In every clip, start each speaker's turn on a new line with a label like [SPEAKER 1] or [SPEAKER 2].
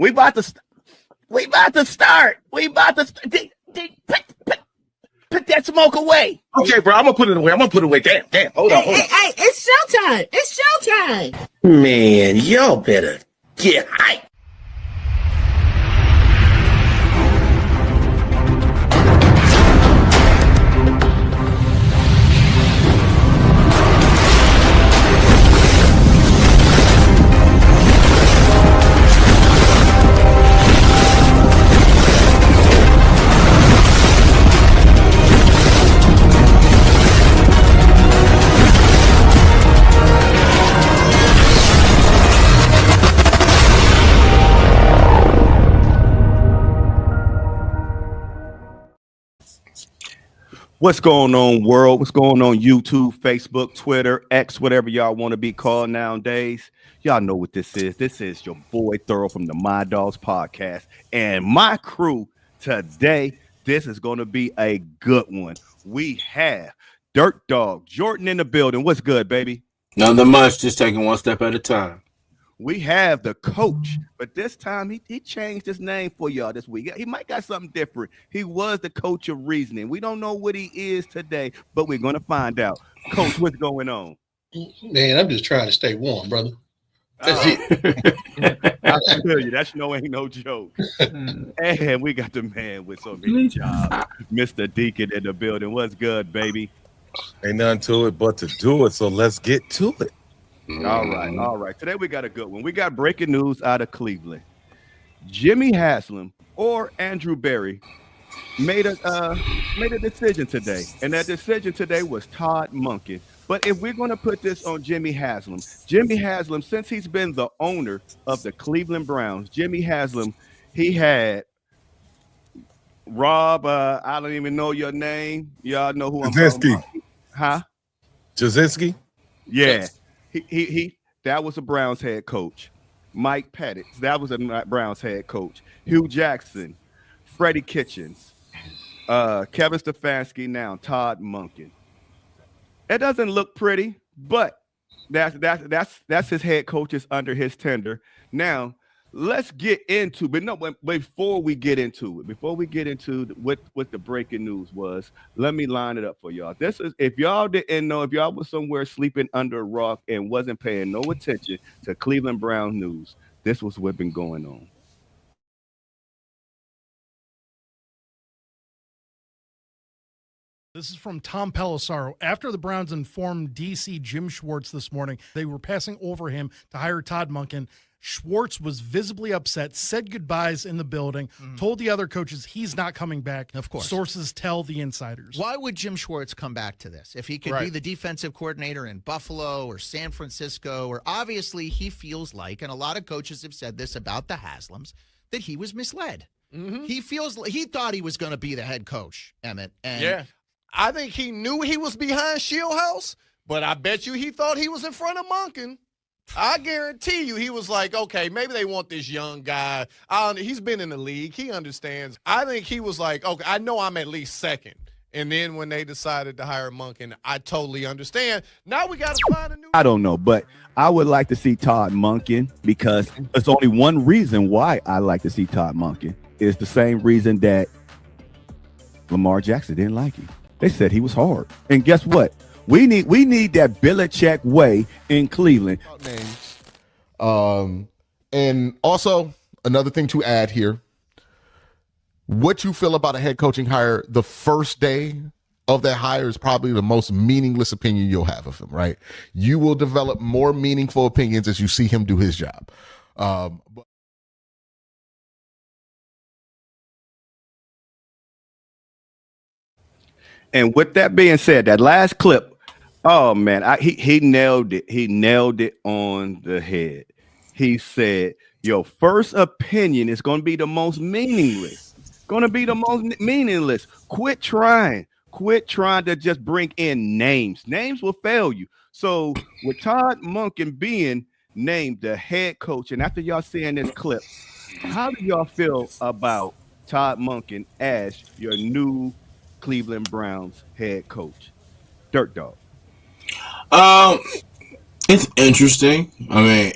[SPEAKER 1] We about to start. Put that smoke away.
[SPEAKER 2] Okay, bro, I'm gonna put it away. Damn. Hold on.
[SPEAKER 3] Hey, it's showtime. It's showtime.
[SPEAKER 2] Man, y'all better get hyped.
[SPEAKER 1] What's going on, world? What's going on, YouTube, Facebook, Twitter, X, whatever y'all want to be called nowadays? Y'all know what this is. This is your boy Thorough from the My Dogs podcast. And my crew today, this is going to be a good one. We have Dirt Dog Jordan in the building. What's good, baby?
[SPEAKER 2] Nothing much, just taking one step at a time.
[SPEAKER 1] We have the coach, but this time he changed his name for y'all this week. He might got something different. He was the coach of reasoning. We don't know what he is today, but we're going to find out. Coach, what's going on?
[SPEAKER 4] Man, I'm just trying to stay warm, brother. That's
[SPEAKER 1] it. I tell you, ain't no joke. And we got the man with so many jobs, Mr. Deacon in the building. What's good, baby?
[SPEAKER 5] Ain't nothing to it but to do it, so let's get to it.
[SPEAKER 1] All right. Today we got a good one. We got breaking news out of Cleveland. Jimmy Haslam or Andrew Berry made a decision today, and that decision today was Todd Monken. But if we're going to put this on Jimmy Haslam, since he's been the owner of the Cleveland Browns, Jimmy Haslam, he had Rob. I don't even know your name. Y'all know who I'm talking about. Huh?
[SPEAKER 5] Jasinski?
[SPEAKER 1] Yeah. He that was a Browns head coach. Mike Pettit, that was a Browns head coach. Hugh Jackson, Freddie Kitchens, Kevin Stefanski, now Todd Monken. It doesn't look pretty, but that's his head coaches under his tender. Now let's get into, before we get into what the breaking news was, let me line it up for y'all. This is, if y'all didn't know, if y'all was somewhere sleeping under a rock and wasn't paying no attention to Cleveland Brown news, this was what's been going on.
[SPEAKER 6] This is from Tom Pelissaro. After the Browns informed DC Jim Schwartz this morning they were passing over him to hire Todd Monken, Schwartz was visibly upset, said goodbyes in the building, told the other coaches he's not coming back.
[SPEAKER 7] Of course.
[SPEAKER 6] Sources tell the insiders.
[SPEAKER 7] Why would Jim Schwartz come back to this? If he could be the defensive coordinator in Buffalo or San Francisco, or obviously he feels like, and a lot of coaches have said this about the Haslams, that he was misled. Mm-hmm. He feels like he thought he was going to be the head coach, Emmett. And
[SPEAKER 8] yeah. I think he knew he was behind Shieldhouse, but I bet you he thought he was in front of Monken. I guarantee you he was like, okay, maybe they want this young guy. He's been in the league. He understands. I think he was like, okay, I know I'm at least second. And then when they decided to hire Monken, I totally understand. Now we got to find a new.
[SPEAKER 1] I don't know, but I would like to see Todd Monken because there's only one reason why I like to see Todd Monken. It's the same reason that Lamar Jackson didn't like him. They said he was hard. And guess what? We need that Belichick way in Cleveland.
[SPEAKER 9] And also another thing to add here, what you feel about a head coaching hire the first day of that hire is probably the most meaningless opinion you'll have of him, right? You will develop more meaningful opinions as you see him do his job.
[SPEAKER 1] And with that being said, that last clip, oh man, he nailed it. He nailed it on the head. He said, your first opinion is going to be the most meaningless. Quit trying to just bring in names. Names will fail you. So with Todd Monken being named the head coach, and after y'all seeing this clip, how do y'all feel about Todd Monken as your new Cleveland Browns head coach? Dirt Dog.
[SPEAKER 2] It's interesting. I mean,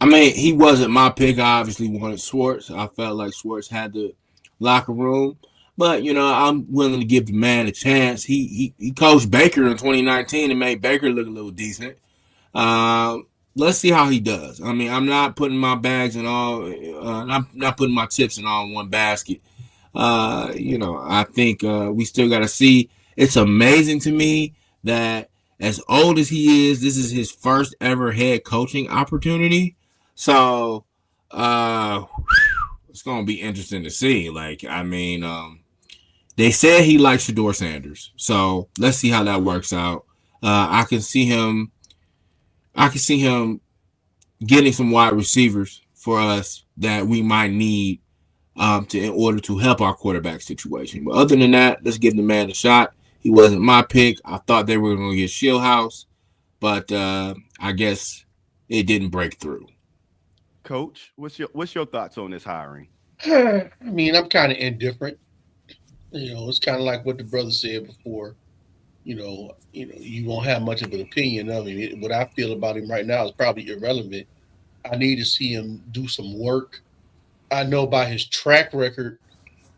[SPEAKER 2] I mean, he wasn't my pick. I obviously wanted Schwartz. I felt like Schwartz had the locker room. But, I'm willing to give the man a chance. He coached Baker in 2019 and made Baker look a little decent. Let's see how he does. I mean, I'm not putting my bags in all. I'm not putting my chips in all one basket. I think we still got to see. It's amazing to me that as old as he is, this is his first ever head coaching opportunity. So it's going to be interesting to see. They said he likes Shedeur Sanders. So let's see how that works out. I can see him getting some wide receivers for us that we might need in order to help our quarterback situation. But other than that, let's give the man a shot. He wasn't my pick. I thought they were going to get Shieldhouse, but I guess it didn't break through.
[SPEAKER 1] Coach, what's your thoughts on this hiring?
[SPEAKER 4] I mean, I'm kind of indifferent. It's kind of like what the brother said before. You won't have much of an opinion of him. What I feel about him right now is probably irrelevant. I need to see him do some work. I know by his track record,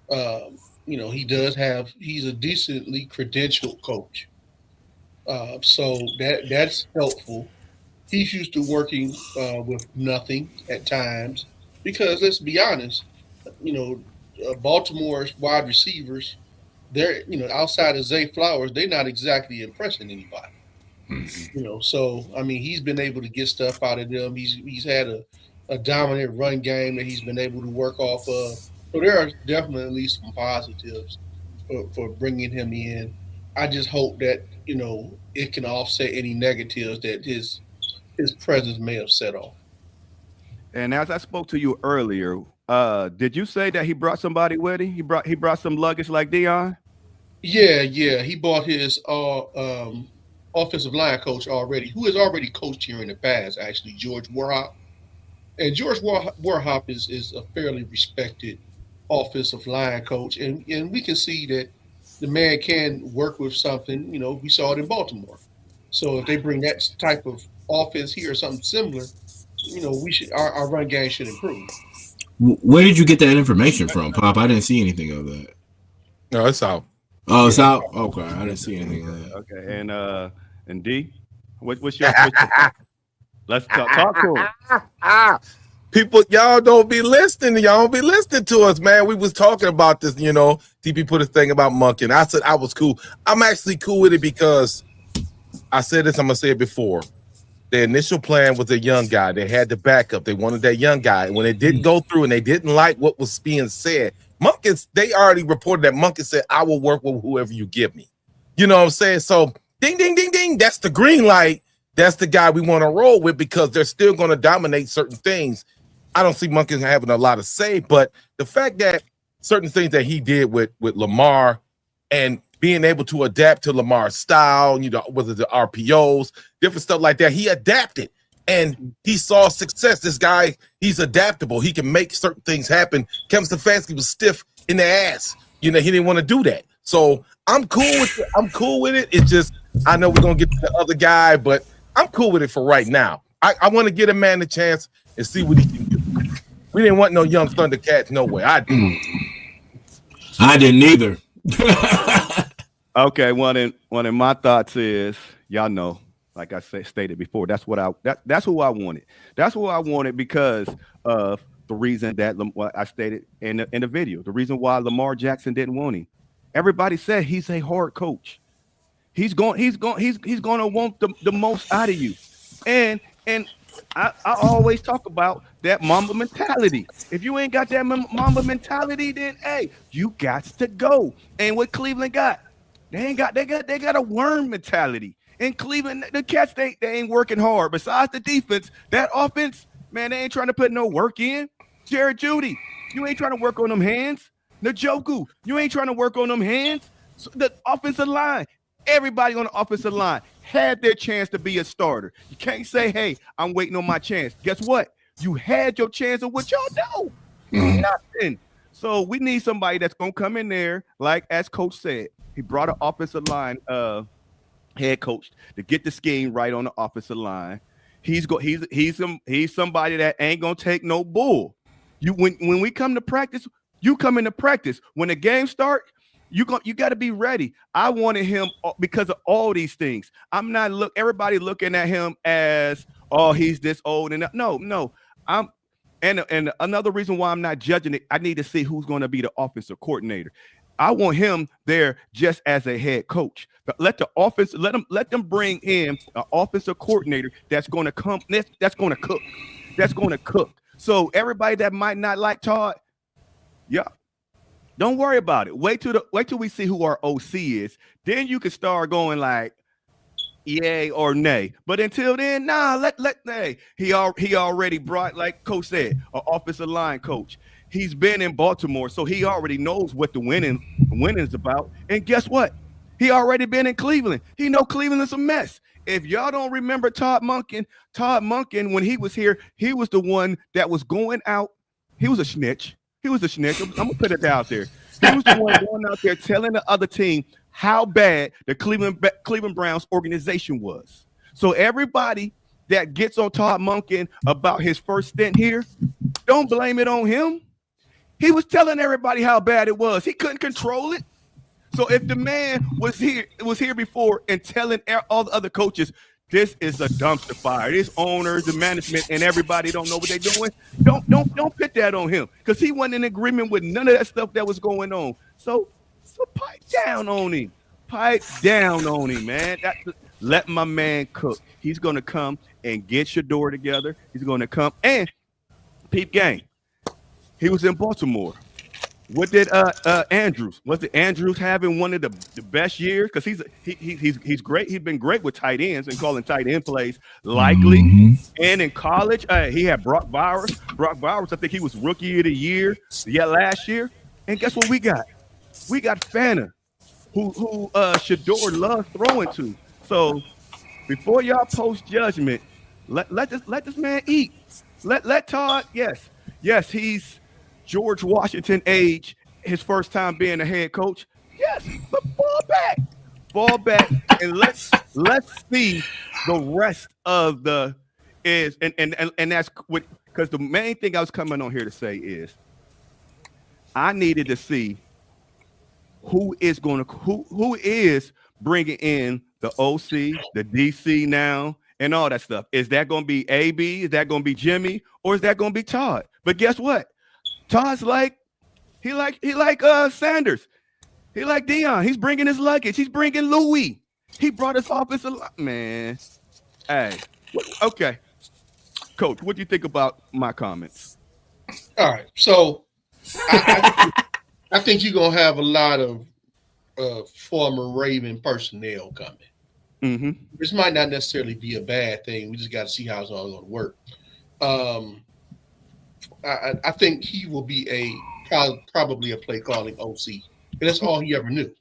[SPEAKER 4] he's a decently credentialed coach. So that's helpful. He's used to working with nothing at times because let's be honest, Baltimore's wide receivers, they're outside of Zay Flowers, they're not exactly impressing anybody. So I mean, he's been able to get stuff out of them. He's had a dominant run game that he's been able to work off of. So there are definitely some positives for bringing him in. I just hope that it can offset any negatives that his presence may have set off.
[SPEAKER 1] And as I spoke to you earlier, did you say that he brought somebody with him? He brought some luggage like Dion?
[SPEAKER 4] Yeah. He bought his offensive line coach already, who has already coached here in the past, actually, George Warhop. And George Warhop is a fairly respected offensive line coach. And we can see that the man can work with something. We saw it in Baltimore. So if they bring that type of offense here or something similar, our run game should improve.
[SPEAKER 2] Where did you get that information from, Pop? I didn't see anything of that.
[SPEAKER 5] No, it's out.
[SPEAKER 2] Oh, it's out? Okay, I didn't see anything of that.
[SPEAKER 1] Okay, and D, what's your let's talk to him.
[SPEAKER 5] People, y'all don't be listening. Y'all don't be listening to us, man. We was talking about this, TP put a thing about monken. I said I was cool. I'm actually cool with it because I said this, I'm going to say it before. The initial plan was a young guy. They had the backup. They wanted that young guy. When it didn't go through and they didn't like what was being said, they already reported that Monken said, I will work with whoever you give me. You know what I'm saying? So ding, ding, ding, ding. That's the green light. That's the guy we want to roll with because they're still going to dominate certain things. I don't see Monken having a lot of say, but the fact that certain things that he did with Lamar and being able to adapt to Lamar's style, whether the RPOs, different stuff like that, he adapted and he saw success. This guy, he's adaptable. He can make certain things happen. Kevin Stefanski was stiff in the ass. He didn't want to do that. So I'm cool with it. I'm cool with it. It's just, I know we're going to get to the other guy, but I'm cool with it for right now. I want to get a man a chance and see what he can do. We didn't want no young Thundercats, no way. I didn't.
[SPEAKER 2] I didn't either.
[SPEAKER 1] Okay, one of my thoughts is, y'all know, like I stated before, that's who I wanted. That's who I wanted because of the reason that I stated in the video. The reason why Lamar Jackson didn't want him. Everybody said he's a hard coach. He's going to want the most out of you. And I always talk about that Mamba mentality. If you ain't got that Mamba mentality, then hey, you got to go. And what Cleveland got, they got a worm mentality. In Cleveland, the Cats they ain't working hard. Besides the defense, that offense, man, they ain't trying to put no work in. Jared Judy, you ain't trying to work on them hands. Njoku, you ain't trying to work on them hands. So the offensive line, everybody on the offensive line had their chance to be a starter. You can't say, hey, I'm waiting on my chance. Guess what? You had your chance of what y'all do. Nothing. So we need somebody that's going to come in there, like as Coach said. He brought an offensive line head coach to get the scheme right on the offensive line. he's somebody that ain't gonna take no bull. When we come to practice, you come into practice. When the game start, you got to be ready. I wanted him because of all these things. I'm not everybody looking at him as, oh, he's this old and no. And another reason why I'm not judging it, I need to see who's going to be the offensive coordinator. I want him there just as a head coach. But let them bring in an offensive coordinator that's going to come, that's going to cook. So everybody that might not like Todd, yeah, don't worry about it. Wait till we see who our OC is. Then you can start going like, yay or nay. But until then, nah, he already brought, like Coach said, an offensive line coach. He's been in Baltimore, so he already knows what the winning is about. And guess what? He already been in Cleveland. He know Cleveland is a mess. If y'all don't remember Todd Monken, when he was here, he was the one that was going out. He was a snitch. I'm gonna put it out there. He was the one going out there telling the other team how bad the Cleveland Browns organization was. So everybody that gets on Todd Monken about his first stint here, don't blame it on him. He was telling everybody how bad it was. He couldn't control it. So if the man was here before and telling all the other coaches, this is a dumpster fire, this owners, the management, and everybody don't know what they're doing, don't put that on him, because he wasn't in agreement with none of that stuff that was going on. So pipe down on him. Man. Let my man cook. He's going to come and get your door together. He's going to come and peep game. He was in Baltimore. What did Andrews? Was it Andrews having one of the best years? Because he's great. He's been great with tight ends and calling tight end plays likely. Mm-hmm. And in college, he had Brock Bowers. I think he was rookie of the year last year. And guess what we got? We got Fana, who Shador loves throwing to. So before y'all post judgment, let this man eat. Let Todd. Yes, he's George Washington age, his first time being a head coach. Yes, but fall back, and let's see the rest of the is and that's what, because the main thing I was coming on here to say is I needed to see who is bringing in the OC, the DC now, and all that stuff. Is that going to be AB? Is that going to be Jimmy? Or is that going to be Todd? But guess what? Todd's he like Sanders. He like Dion. He's bringing his luggage. He's bringing Louis. He brought his offensive man. Hey, okay. Coach, what do you think about my comments?
[SPEAKER 4] All right. So I think you're going to have a lot of former Raven personnel coming.
[SPEAKER 1] Mm-hmm.
[SPEAKER 4] This might not necessarily be a bad thing. We just got to see how it's all going to work. I think he will be probably a play calling OC. And that's all he ever knew.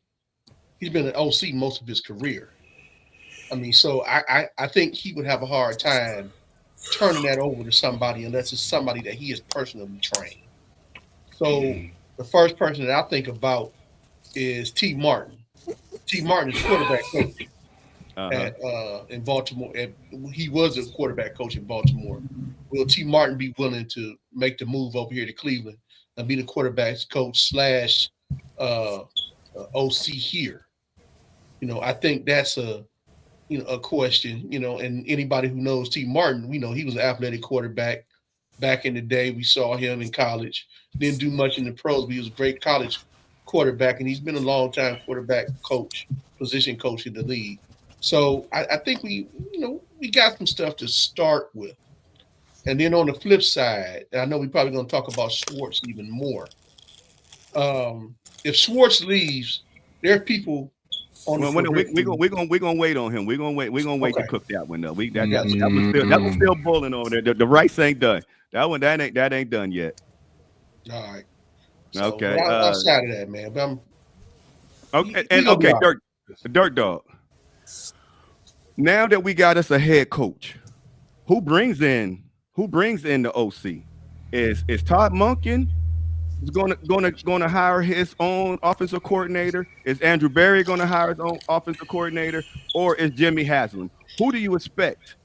[SPEAKER 4] He's been an OC most of his career. I mean, so I think he would have a hard time turning that over to somebody unless it's somebody that he has personally trained. So the first person that I think about is T. Martin. T. Martin is quarterback coach in Baltimore. He was a quarterback coach in Baltimore. Will T. Martin be willing to make the move over here to Cleveland and be the quarterback coach / OC here? I think that's a question, and anybody who knows T. Martin, we know he was an athletic quarterback back in the day. We saw him in college, didn't do much in the pros, but he was a great college quarterback, and he's been a long time quarterback coach, position coach in the league. So I think we got some stuff to start with. And then on the flip side, and I know we're probably going to talk about Schwartz even more. If Schwartz leaves, there are people on the
[SPEAKER 1] we're gonna wait on him. We're gonna wait to cook that one though. That was still bulling over there. The rice ain't done. That ain't done yet.
[SPEAKER 4] All right. So,
[SPEAKER 1] okay.
[SPEAKER 4] Outside of that, man. But
[SPEAKER 1] Dirt Dog. Now that we got us a head coach, who brings in the OC? Is Todd Monken going to hire his own offensive coordinator? Is Andrew Berry going to hire his own offensive coordinator, or is Jimmy Haslam? Who do you expect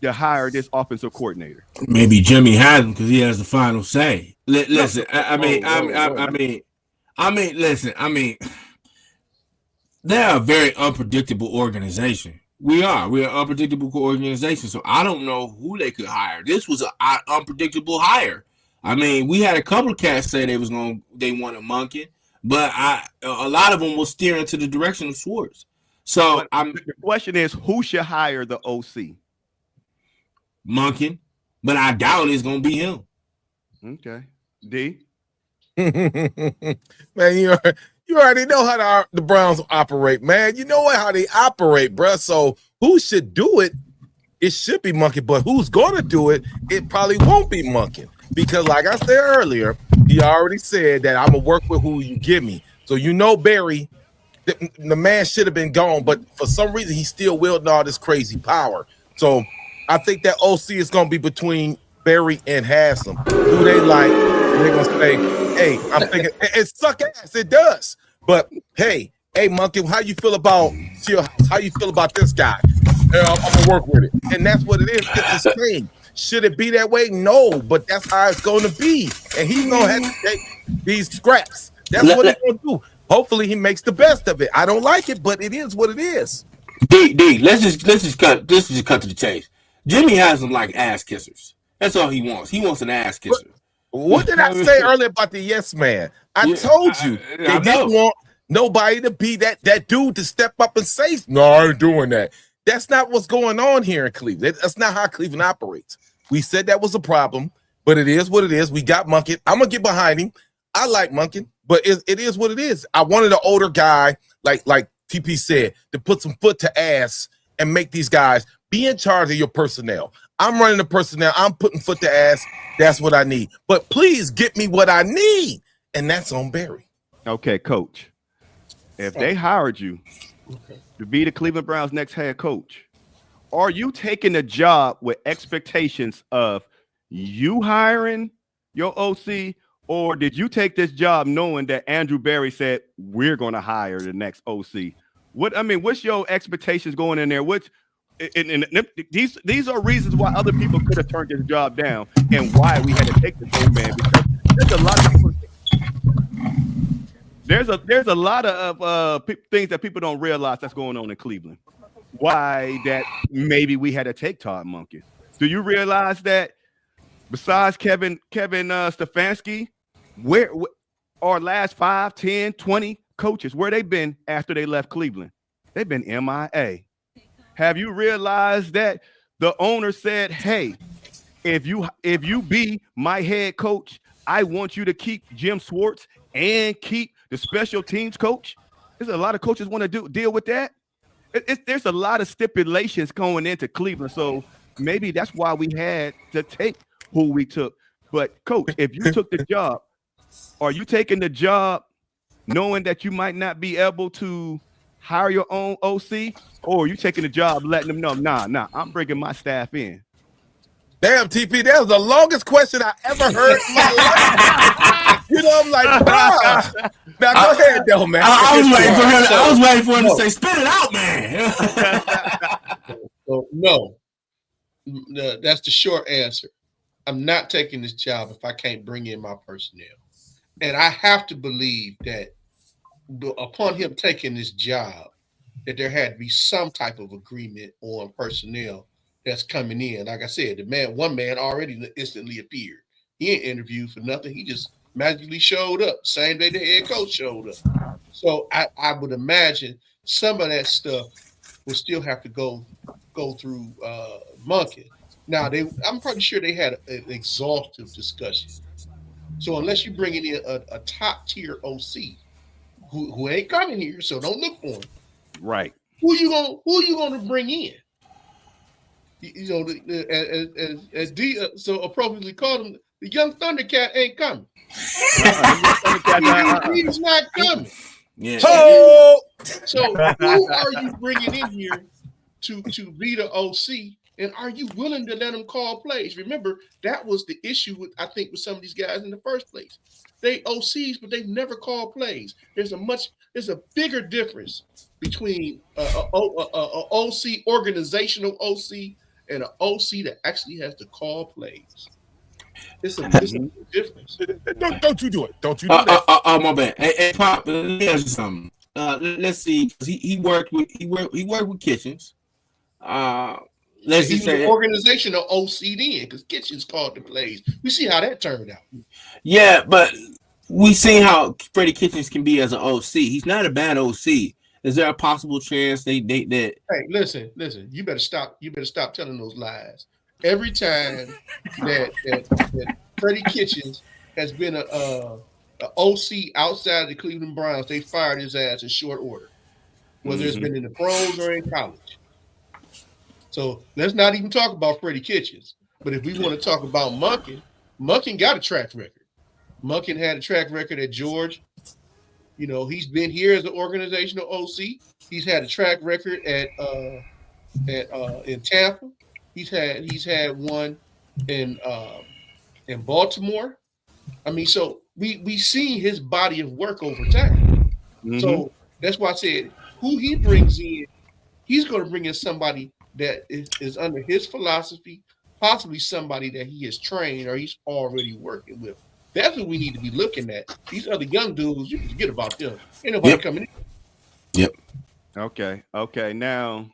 [SPEAKER 1] to hire this offensive coordinator?
[SPEAKER 2] Maybe Jimmy Haslam because he has the final say. Listen, listen. They're a very unpredictable organization. We're an unpredictable organization, so I don't know who they could hire. This was an unpredictable hire. I mean, we had a couple of cats say they wanted Monken, but a lot of them were steering to the direction of Schwartz. So
[SPEAKER 1] the question is, who should hire the OC?
[SPEAKER 2] Monken, but I doubt it's gonna be him.
[SPEAKER 1] Okay, D.
[SPEAKER 5] Man, you already know how the Browns operate, man. You know how they operate, bruh. So who should do it? It should be Monken, but who's going to do it? It probably won't be Monken because, like I said earlier, he already said that I'm going to work with who you give me. So you know Barry, the man should have been gone, but for some reason he's still wielding all this crazy power. So I think that OC is going to be between Barry and Haslam. Who they like, they're going to say, hey, I'm thinking it suck ass. It does. But hey, Monkey, how you feel about how you feel about this guy? I'm gonna work with it, and that's what it is. It's the same. Should it be that way? No, but that's how it's going to be, and he's gonna have to take these scraps. That's what he's gonna do. Hopefully, he makes the best of it. I don't like it, but it is what it is.
[SPEAKER 2] D, let's just cut to the chase. Jimmy has them like ass kissers. That's all he wants. He wants an ass kisser.
[SPEAKER 5] What did I say earlier about the yes man? I told you they didn't want nobody to be that dude to step up and say, no, I ain't doing that. That's not what's going on here in Cleveland. That's not how Cleveland operates. We said that was a problem, but it is what it is. We got Monken. I'm going to get behind him. I like Monken, but it is what it is. I wanted an older guy, like TP said, to put some foot to ass and make these guys be in charge of your personnel. I'm running the personnel. I'm putting foot to ass. That's what I need. But please get me what I need, and that's on Barry.
[SPEAKER 1] Okay, Coach. If they hired you to be the Cleveland Browns' next head coach, are you taking the job with expectations of you hiring your OC, or did you take this job knowing that Andrew Barry said we're going to hire the next OC? What's your expectations going in there? These are reasons why other people could have turned this job down, and why we had to take this old man, because there's a lot of people. There's a lot of things that people don't realize that's going on in Cleveland. Why that maybe we had to take Todd Monken. Do you realize that besides Kevin Stefanski, where our last 5, 10, 20 coaches, where they been after they left Cleveland? They've been MIA. Have you realized that the owner said, hey, if you be my head coach, I want you to keep Jim Schwartz and keep the special teams coach? There's a lot of coaches want to deal with that. There's a lot of stipulations going into Cleveland, so maybe that's why we had to take who we took. But Coach, if you took the job, are you taking the job knowing that you might not be able to hire your own OC, or are you taking the job letting them know, nah, I'm bringing my staff in?
[SPEAKER 5] Damn, TP, that was the longest question I ever heard in my life. I'm like, bruh. Now go ahead, though, man.
[SPEAKER 2] I was waiting for him to say, spit it out, man.
[SPEAKER 4] So, no, that's the short answer. I'm not taking this job if I can't bring in my personnel. And I have to believe that upon him taking this job, that there had to be some type of agreement on personnel that's coming in. Like I said, one man already instantly appeared. He ain't interviewed for nothing. He just magically showed up. Same day the head coach showed up. So I would imagine some of that stuff will still have to go through Monken. Now I'm pretty sure they had an exhaustive discussion. So unless you're bringing in a top tier OC who ain't coming here, so don't look for him.
[SPEAKER 1] Right.
[SPEAKER 4] Who you gonna bring in? As D so appropriately called him, the young Thundercat ain't coming. He's not coming.
[SPEAKER 2] Yeah.
[SPEAKER 4] So who are you bringing in here to be the OC? And are you willing to let them call plays? Remember, that was the issue with some of these guys in the first place. They OCs, but they've never called plays. There's a bigger difference between OC, organizational OC, and an OC that actually has to call plays. It's a big difference.
[SPEAKER 5] Don't you do it. Don't you do that.
[SPEAKER 2] My bad. Hey, Pop, let me ask you something. Let's see. He worked with Kitchens. Let's
[SPEAKER 4] He
[SPEAKER 2] just
[SPEAKER 4] was
[SPEAKER 2] say
[SPEAKER 4] an organizational OC then, because Kitchens called the plays. We see how that turned out.
[SPEAKER 2] yeah, but we seen how Freddie Kitchens can be as an OC. He's not a bad OC. Is there a possible chance that
[SPEAKER 4] Hey, listen. You better stop. You better stop telling those lies. Every time that Freddie Kitchens has been a OC outside the Cleveland Browns, they fired his ass in short order, whether it's been in the pros or in college. So let's not even talk about Freddie Kitchens. But if we want to talk about Monken got a track record. Monken had a track record at Georgia. You know, he's been here as an organizational OC. He's had a track record in Tampa. He's had one in Baltimore. I mean, so we seen his body of work over time. So that's why I said who he brings in, he's going to bring in somebody that is under his philosophy, possibly somebody that he has trained or he's already working with. That's what we need to be looking at. These other young dudes, you can forget about them. Ain't nobody coming in.
[SPEAKER 2] Yep.
[SPEAKER 1] Okay. Now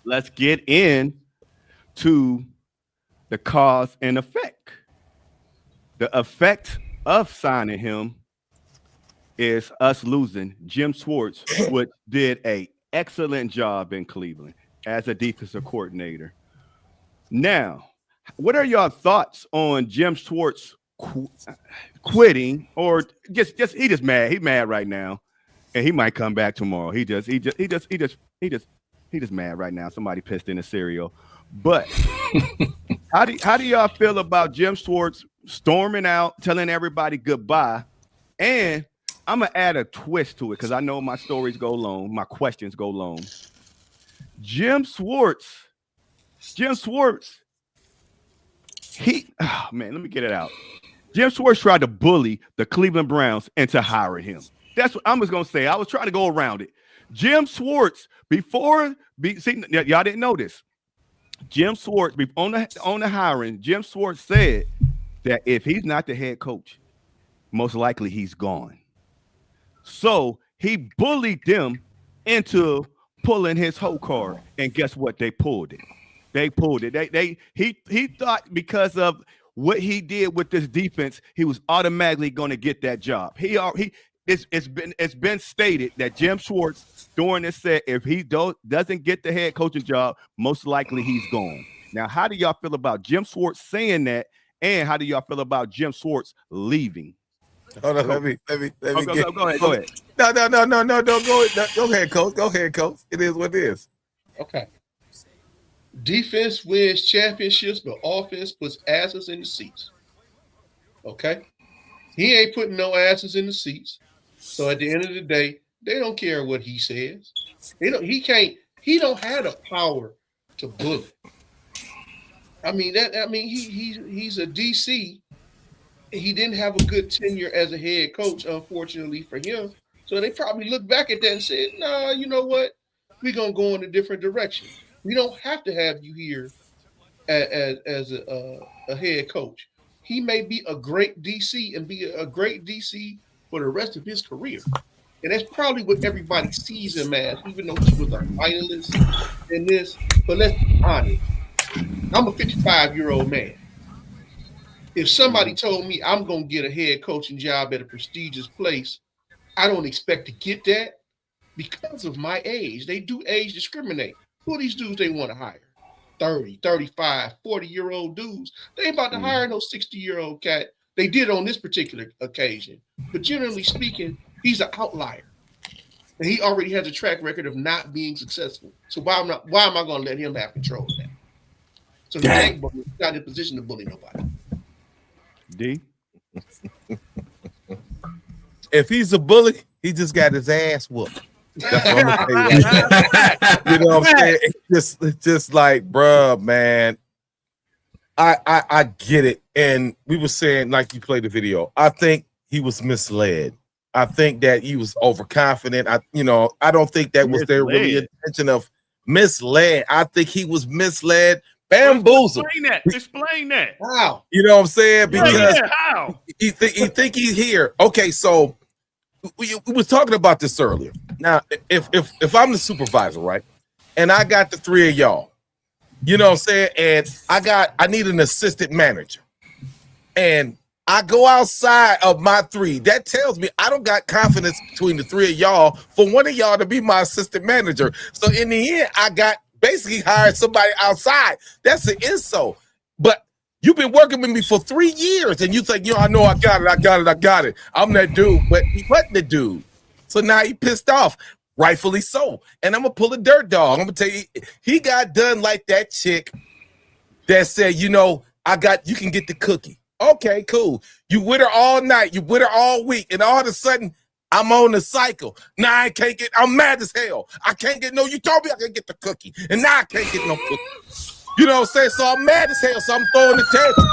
[SPEAKER 1] let's get in to the cause and effect. The effect of signing him is us losing Jim Schwartz, which did an excellent job in Cleveland as a defensive coordinator. Now, what are your thoughts on Jim Schwartz quitting, or just he just mad? He's mad right now, and he might come back tomorrow. He just mad right now. Somebody pissed in the cereal. But how do y'all feel about Jim Schwartz storming out, telling everybody goodbye? And I'm gonna add a twist to it because I know my stories go long, my questions go long. Jim Schwartz, let me get it out. Jim Schwartz tried to bully the Cleveland Browns into hiring him. That's what I'm just gonna say. I was trying to go around it. Jim Schwartz, y'all didn't know this. Jim Schwartz, on the hiring, Jim Schwartz said that if he's not the head coach, most likely he's gone. So he bullied them into pulling his whole card, and guess what? They pulled it. He thought because of what he did with this defense, he was automatically going to get that job. It's been stated that Jim Schwartz during this said if he doesn't get the head coaching job, most likely he's gone. Now, how do y'all feel about Jim Schwartz saying that, and how do y'all feel about Jim Schwartz leaving?
[SPEAKER 5] Hold on, let me
[SPEAKER 1] Go ahead.
[SPEAKER 5] No, don't go. Go ahead, coach. Go ahead, coach. It is what it is.
[SPEAKER 4] Okay. Defense wins championships, but offense puts asses in the seats. Okay? He ain't putting no asses in the seats. So at the end of the day, they don't care what he says. He don't have the power to bully. He's a DC. He didn't have a good tenure as a head coach, unfortunately for him. So they probably looked back at that and said, "Nah, you know what? We're gonna go in a different direction. We don't have to have you here as a head coach. He may be a great DC and be a great DC for the rest of his career." And that's probably what everybody sees him as, even though he was a finalist in this. But let's be honest. I'm a 55-year-old man. If somebody told me I'm going to get a head coaching job at a prestigious place, I don't expect to get that because of my age. They do age discriminate. Who are these dudes they want to hire? 30, 35, 40-year-old dudes. They ain't about to hire no 60-year-old cat. They did on this particular occasion. But generally speaking, he's an outlier. And he already has a track record of not being successful. So why am I going to let him have control of that? So he ain't not in a position to bully nobody.
[SPEAKER 1] D?
[SPEAKER 5] If he's a bully, he just got his ass whooped. That's what I'm gonna say. You know what I'm saying? It's just like, bruh, man. I get it. And we were saying, like you played the video, I think he was misled. I think that he was overconfident. I don't think that was their really intention of misled. I think he was misled, bamboozled.
[SPEAKER 1] Explain that.
[SPEAKER 4] Wow.
[SPEAKER 5] You know what I'm saying? Because
[SPEAKER 1] how?
[SPEAKER 5] he think he's here. Okay, so we was talking about this earlier. Now, if I'm the supervisor, right, and I got the three of y'all, you know what I'm saying, and I need an assistant manager, and I go outside of my three. That tells me I don't got confidence between the three of y'all for one of y'all to be my assistant manager. So in the end, I got basically hired somebody outside. That's an insult. But you've been working with me for 3 years, and you think, I know I got it. I'm that dude, but he wasn't the dude. So now he pissed off, rightfully so. And I'm gonna pull a dirt dog. I'm gonna tell you, he got done like that chick that said, you can get the cookie. Okay, cool. You with her all night, you with her all week, and all of a sudden, I'm on the cycle. Now I'm mad as hell. I can't get you told me I could get the cookie, and now I can't get no cookie. You know what I'm saying? So I'm mad as hell, so I'm throwing the tantrum.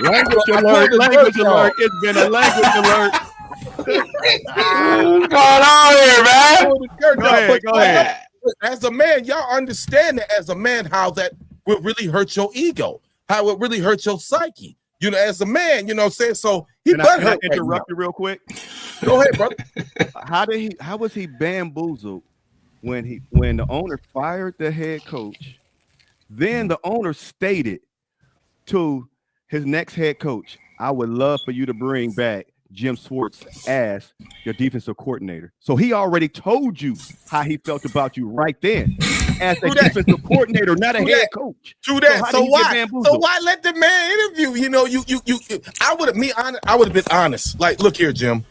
[SPEAKER 1] Language alert. It's been a language alert.
[SPEAKER 2] What's going on here, man?
[SPEAKER 1] Go ahead.
[SPEAKER 5] As a man, y'all understand that as a man, how that will really hurt your ego, how it really hurts your psyche. As a man, you know what I'm saying? So
[SPEAKER 1] Can I interrupt you real quick?
[SPEAKER 5] Go ahead, brother.
[SPEAKER 1] How was he bamboozled when the owner fired the head coach? Then the owner stated to his next head coach, I would love for you to bring back Jim Schwartz as your defensive coordinator. So he already told you how he felt about you right then as a defensive coordinator, not a head coach.
[SPEAKER 5] True that. So why let the man interview? I would have been honest. Like, look here, Jim.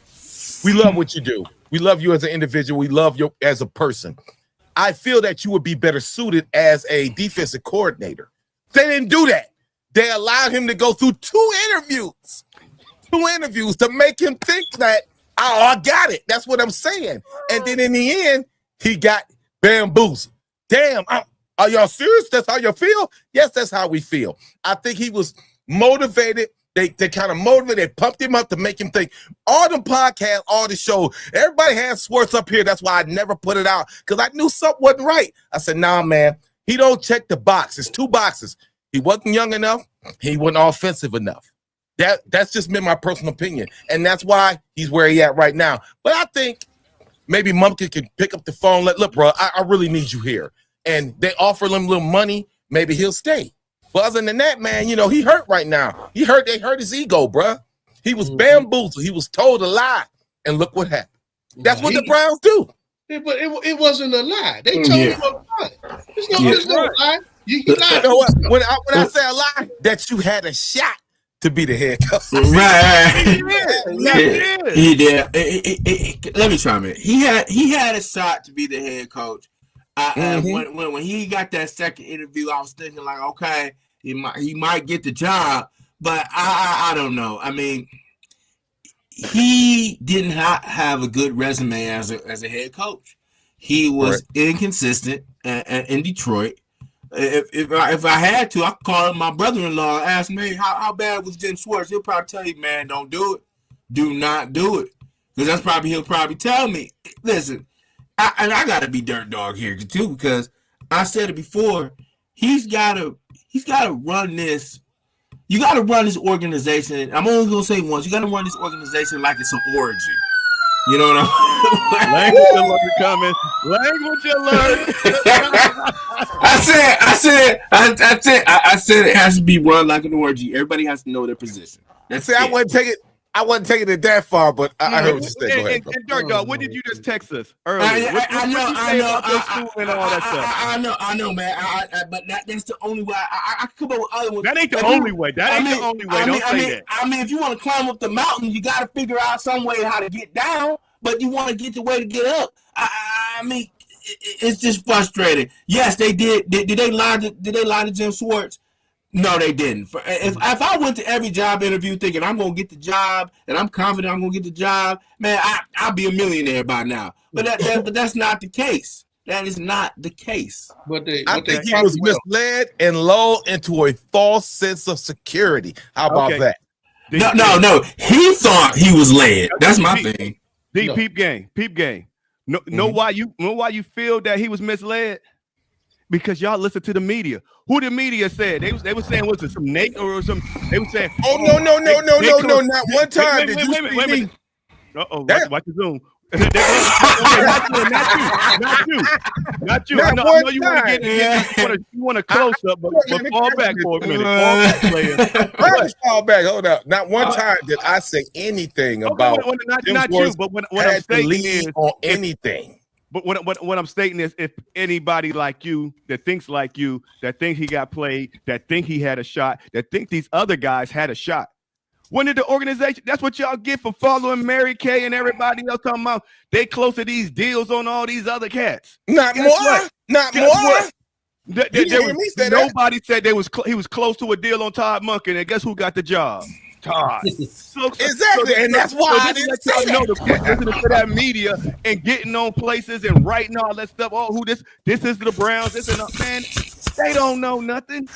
[SPEAKER 5] We love what you do. We love you as an individual. We love you as a person. I feel that you would be better suited as a defensive coordinator. They didn't do that. They allowed him to go through two interviews to make him think that, I got it. That's what I'm saying. And then in the end, he got bamboozled. Damn, are y'all serious? That's how you feel? Yes, that's how we feel. I think he was motivated. They kind of motivated. They pumped him up to make him think. All the podcasts, all the shows, everybody has Schwartz up here. That's why I never put it out, because I knew something wasn't right. I said, nah, man, he don't check the box. It's 2 boxes. He wasn't young enough. He wasn't offensive enough. That's just been my personal opinion. And that's why he's where he at right now. But I think maybe Monken can pick up the phone. Look, bro, I really need you here. And they offer him a little money. Maybe he'll stay. But other than that, man, he hurt right now. They hurt his ego, bro. He was bamboozled. He was told a lie. And look what happened. That's what the Browns do.
[SPEAKER 4] But it wasn't a lie. They told him a lie. There's no lie. You lied.
[SPEAKER 5] You know what? When I say a lie, that you had a shot to be the head coach.
[SPEAKER 2] Right. He did. Let me try, man. He had a shot to be the head coach. When he got that second interview, I was thinking like, okay, he might get the job, but I don't know. I mean, he did not have a good resume as a head coach. He was inconsistent in Detroit. If I had to, I could call my brother-in-law and ask me how bad was Jim Schwartz. He'll probably tell you, man, don't do it. Do not do it. Because he'll probably tell me. Listen, I gotta be dirt dog here too, because I said it before. He's gotta run this. You gotta run this organization. I'm only gonna say once. You gotta run this organization like it's an orgy. You know what I'm
[SPEAKER 1] Language alert coming. Language alert.
[SPEAKER 2] I said it has to be run like an orgy. Everybody has to know their position.
[SPEAKER 5] I wasn't taking it that far, but I heard what you said. Go ahead, bro.
[SPEAKER 1] And Dirt Dog, what did you just text us earlier?
[SPEAKER 2] I know, man. But that's the only way. I come up with other ones.
[SPEAKER 1] That ain't the only way. Don't say that.
[SPEAKER 2] I mean, if you want to climb up the mountain, you got to figure out some way how to get down. But you want to get the way to get up. I mean, it's just frustrating. Yes, they did. Did they lie to Jim Schwartz? No, they didn't. If I went to every job interview thinking I'm going to get the job and I'm confident I'm going to get the job, man, I'll be a millionaire by now. But that's not the case. That is not the case.
[SPEAKER 5] I think he was misled and lulled into a false sense of security. How about that?
[SPEAKER 2] No. He thought he was led. That's my thing.
[SPEAKER 1] Peep game. Know why you feel that he was misled? Because y'all listen to the media. Who the media said? They were saying, was it some Nate or some? They were saying,
[SPEAKER 5] no. Not one time did you see me.
[SPEAKER 1] Uh-oh, watch the Zoom. Okay, not you. I know you want to get you want to close up, but fall back for a minute. Fall back, player.
[SPEAKER 5] Fall back. Hold up. Not one time did I say anything about
[SPEAKER 1] not you. But what I'm stating is
[SPEAKER 5] on anything.
[SPEAKER 1] But what I'm stating is, if anybody like you that thinks like you, that think he got played, that think he had a shot, that think these other guys had a shot. When did the organization? That's what y'all get for following Mary Kay and everybody else talking about they close to these deals on all these other cats.
[SPEAKER 5] Not more.
[SPEAKER 1] Nobody said he was close to a deal on Todd Monken, and guess who got the job? Todd.
[SPEAKER 5] Exactly, and that's why I didn't say that.
[SPEAKER 1] Listening to that media and getting on places and writing all that stuff. Oh, who this is the Browns. This and man, they don't know nothing.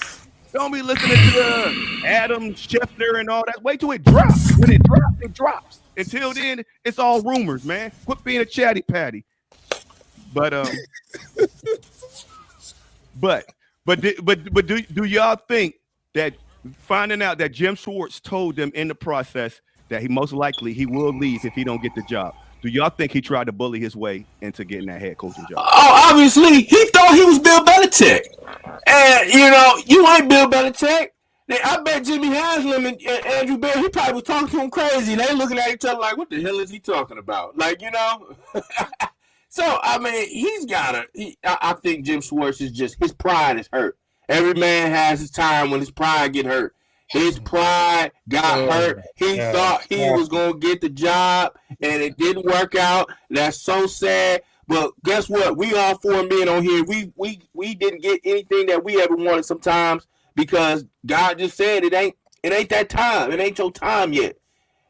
[SPEAKER 1] Don't be listening to the Adam Schefter and all that. Wait till it drops. When it drops, it drops. Until then, it's all rumors, man. Quit being a chatty patty. But do y'all think that finding out that Jim Schwartz told them in the process that he most likely he will leave if he don't get the job? Do y'all think he tried to bully his way into getting that head coaching job?
[SPEAKER 2] Oh, obviously, he thought he was Bill Belichick. And, you ain't Bill Belichick. I bet Jimmy Haslam and Andrew Bear, he probably was talking to him crazy. They looking at each other like, what the hell is he talking about? So, I mean, I think Jim Schwartz is just, his pride is hurt. Every man has his time when his pride get hurt. His pride got hurt. He thought he was going to get the job, and it didn't work out. That's so sad. But guess what? We all 4 men on here. We didn't get anything that we ever wanted sometimes because God just said it ain't that time. It ain't your time yet.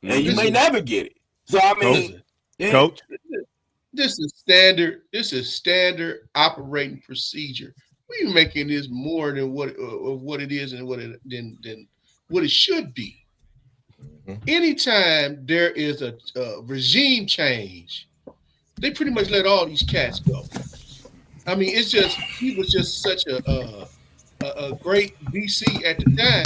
[SPEAKER 2] And you may never get it. So, I mean.
[SPEAKER 1] Coach?
[SPEAKER 4] This is standard operating procedure. We're making this more than what it is and than what it should be. Anytime there is a regime change, they pretty much let all these cats go. I mean, it's just he was just such a great DC at the time.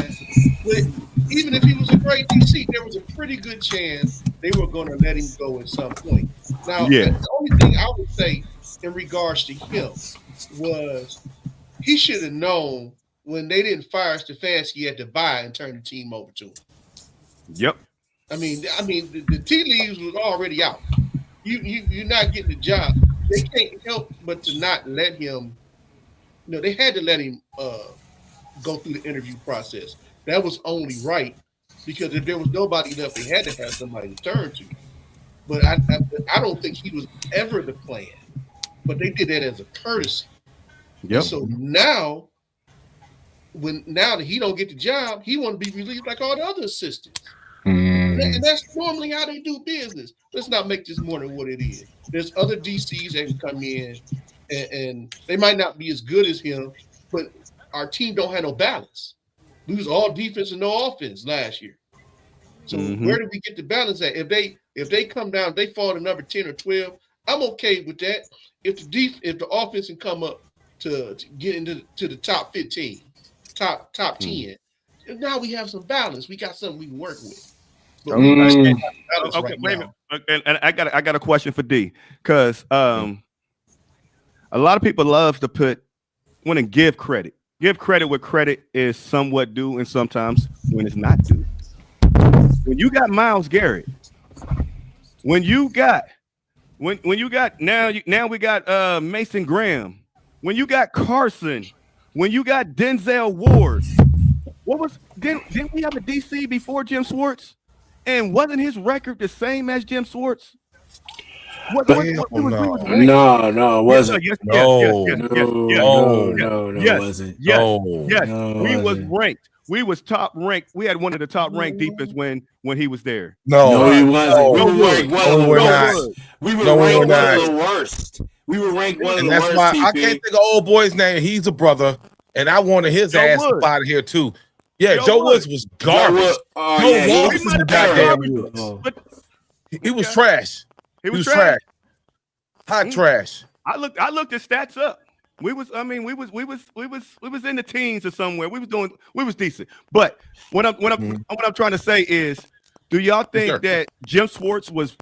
[SPEAKER 4] But even if he was a great DC, there was a pretty good chance they were going to let him go at some point. Now, the only thing I would say in regards to him was he should have known when they didn't fire Stefanski, he had to buy and turn the team over to him.
[SPEAKER 1] Yep.
[SPEAKER 4] I mean, the tea leaves was already out. You're not getting the job. They can't help but to not let him. They had to let him go through the interview process. That was only right because if there was nobody left, they had to have somebody to turn to. But I don't think he was ever the plan. But they did that as a courtesy.
[SPEAKER 1] Yep.
[SPEAKER 4] So now that he don't get the job, he want to be released like all the other assistants. And that's normally how they do business. Let's not make this more than what it is. There's other DCs that can come in and they might not be as good as him, but our team don't have no balance. We was all defense and no offense last year. So where do we get the balance at? If they come down, they fall to number 10 or 12, I'm okay with that. If the offense can come up to get into the top 15, top 10, and now we have some balance. We got something we can work with.
[SPEAKER 1] Okay, wait a minute. And I got a question for D, because a lot of people love to want to give credit. Give credit where credit is somewhat due, and sometimes when it's not due. When you got Myles Garrett, when you got now we got Mason Graham, when you got Carson, when you got Denzel Ward, didn't we have a DC before Jim Schwartz? And wasn't his record the same as Jim Schwartz?
[SPEAKER 2] No, it wasn't.
[SPEAKER 1] It wasn't. Yes. We was ranked. We was top ranked. We had one of the top ranked defense when he was there.
[SPEAKER 2] No, he wasn't. We were ranked one of the worst. We were ranked one of the worst.
[SPEAKER 5] That's why I can't think of old boy's name. He's a brother, and I wanted his ass up out of here too. Yeah, Joe Woods was garbage. He was trash. He was trash. Hot trash.
[SPEAKER 1] I looked the stats up. We was in the teens or somewhere. We was decent. But what I'm trying to say is, do y'all think that Jim Schwartz was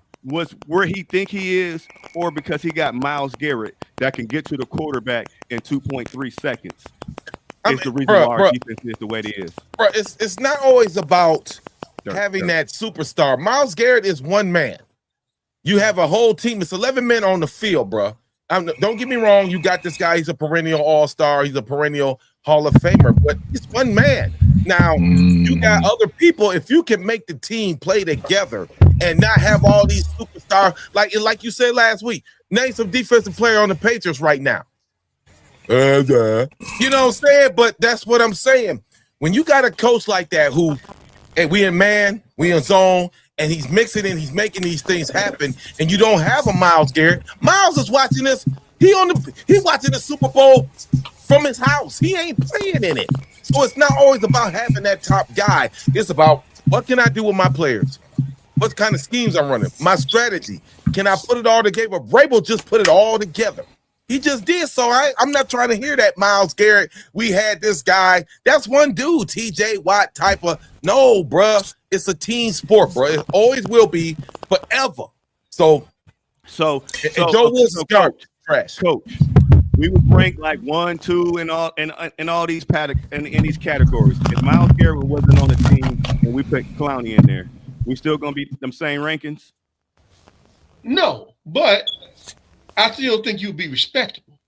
[SPEAKER 1] where he think he is, or because he got Myles Garrett that can get to the quarterback in 2.3 seconds? Is the reason why our defense is the way it is.
[SPEAKER 5] Bro, it's not always about having that superstar. Myles Garrett is one man. You have a whole team. It's 11 men on the field, bro. Don't get me wrong. You got this guy. He's a perennial all-star. He's a perennial Hall of Famer, but he's one man. Now, you got other people. If you can make the team play together and not have all these superstars, like you said last week, name some defensive player on the Patriots right now. You know what I'm saying? But that's what I'm saying. When you got a coach like that who, hey, we in man, we in zone, and he's mixing and he's making these things happen, and you don't have a Myles Garrett. Myles is watching this. He's watching the Super Bowl from his house. He ain't playing in it. So it's not always about having that top guy. It's about what can I do with my players? What kind of schemes I'm running? My strategy. Can I put it all together? Vrabel just put it all together. He just did. So I'm not trying to hear that Myles Garrett. We had this guy. That's one dude, TJ Watt type of. No, bruh. It's a team sport, bro. It always will be forever. So Joe Wilson, trash.
[SPEAKER 1] Coach, we was ranked like 1, 2 in all these in these categories. If Myles Garrett wasn't on the team and we put Clowney in there, we still gonna be them same rankings?
[SPEAKER 4] No, but I still think you'd be respectable.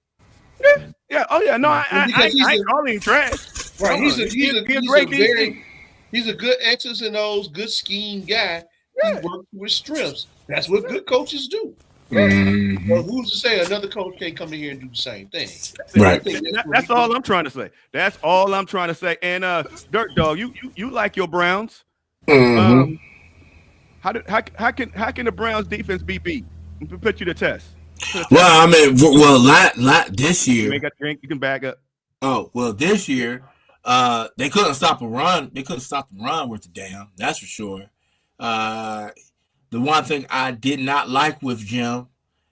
[SPEAKER 1] Yeah. Oh yeah. No, I ain't calling him trash.
[SPEAKER 4] Right. He's a good X's and O's, good scheme guy. Yeah. He works with strengths. That's what good coaches do. Mm-hmm. Well, who's to say another coach can't come in here and do the same thing?
[SPEAKER 2] Right.
[SPEAKER 1] That's all I'm trying to say. That's all I'm trying to say. And Dirt Dog, you like your Browns?
[SPEAKER 2] Mm-hmm.
[SPEAKER 1] How can the Browns defense be beat? Put you to test.
[SPEAKER 2] Well, I mean, this year.
[SPEAKER 1] You ain't got to drink. You can back up.
[SPEAKER 2] Oh well, this year, they couldn't stop a run. They couldn't stop the run worth a damn. That's for sure. The one thing I did not like with Jim,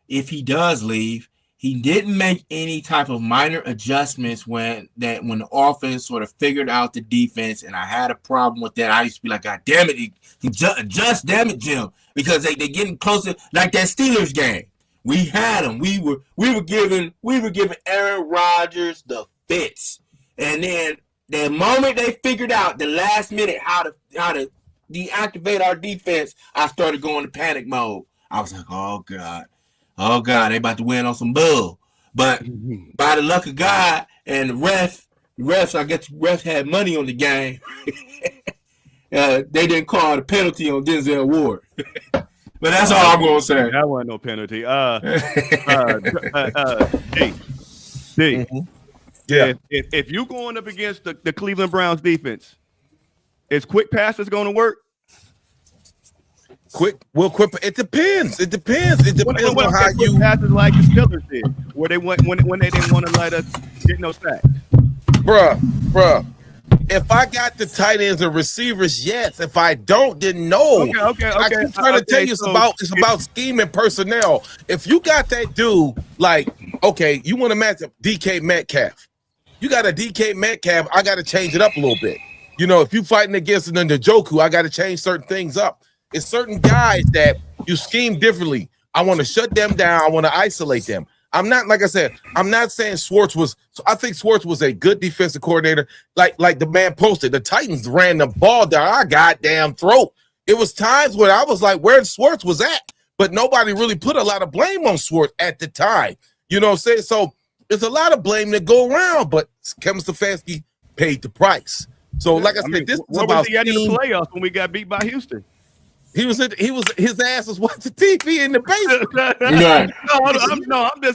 [SPEAKER 2] if he does leave, he didn't make any type of minor adjustments when the offense sort of figured out the defense, and I had a problem with that. I used to be like, God damn it, he adjust, damn it, Jim, because they getting closer, like that Steelers game. We had them. We were giving Aaron Rodgers the fits, and then the moment they figured out the last minute how to deactivate our defense, I started going to panic mode. I was like, oh God, they about to win on some bull. But by the luck of God and the refs, I guess the refs had money on the game. They didn't call the penalty on Denzel Ward. But that's all I'm going to say.
[SPEAKER 1] That wasn't no penalty. D.
[SPEAKER 5] Yeah.
[SPEAKER 1] If you going up against the Cleveland Browns defense, is quick passes going to work?
[SPEAKER 5] Quick. It depends. It depends on how you
[SPEAKER 1] passes like the Steelers did, where they went when they didn't want to let us get no sacks.
[SPEAKER 5] Bruh. If I got the tight ends and receivers, yes. If I don't, then no.
[SPEAKER 1] Okay.
[SPEAKER 5] I keep trying to tell you it's about scheme and personnel. If you got that dude, like, okay, you want to match up DK Metcalf. You got a DK Metcalf, I got to change it up a little bit. You know, if you fighting against an Njoku, I got to change certain things up. It's certain guys that you scheme differently. I want to shut them down. I want to isolate them. I'm not, like I said, I'm not saying Schwartz was. So I think Schwartz was a good defensive coordinator. Like the man posted, the Titans ran the ball down our goddamn throat. It was times where I was like, where Schwartz was at, but nobody really put a lot of blame on Schwartz at the time. You know what I'm saying? So there's a lot of blame that go around, but Kevin Stefanski paid the price. So, like I said, this is about
[SPEAKER 1] was he at in the playoffs when we got beat by Houston?
[SPEAKER 5] His ass was watching TV in the basement.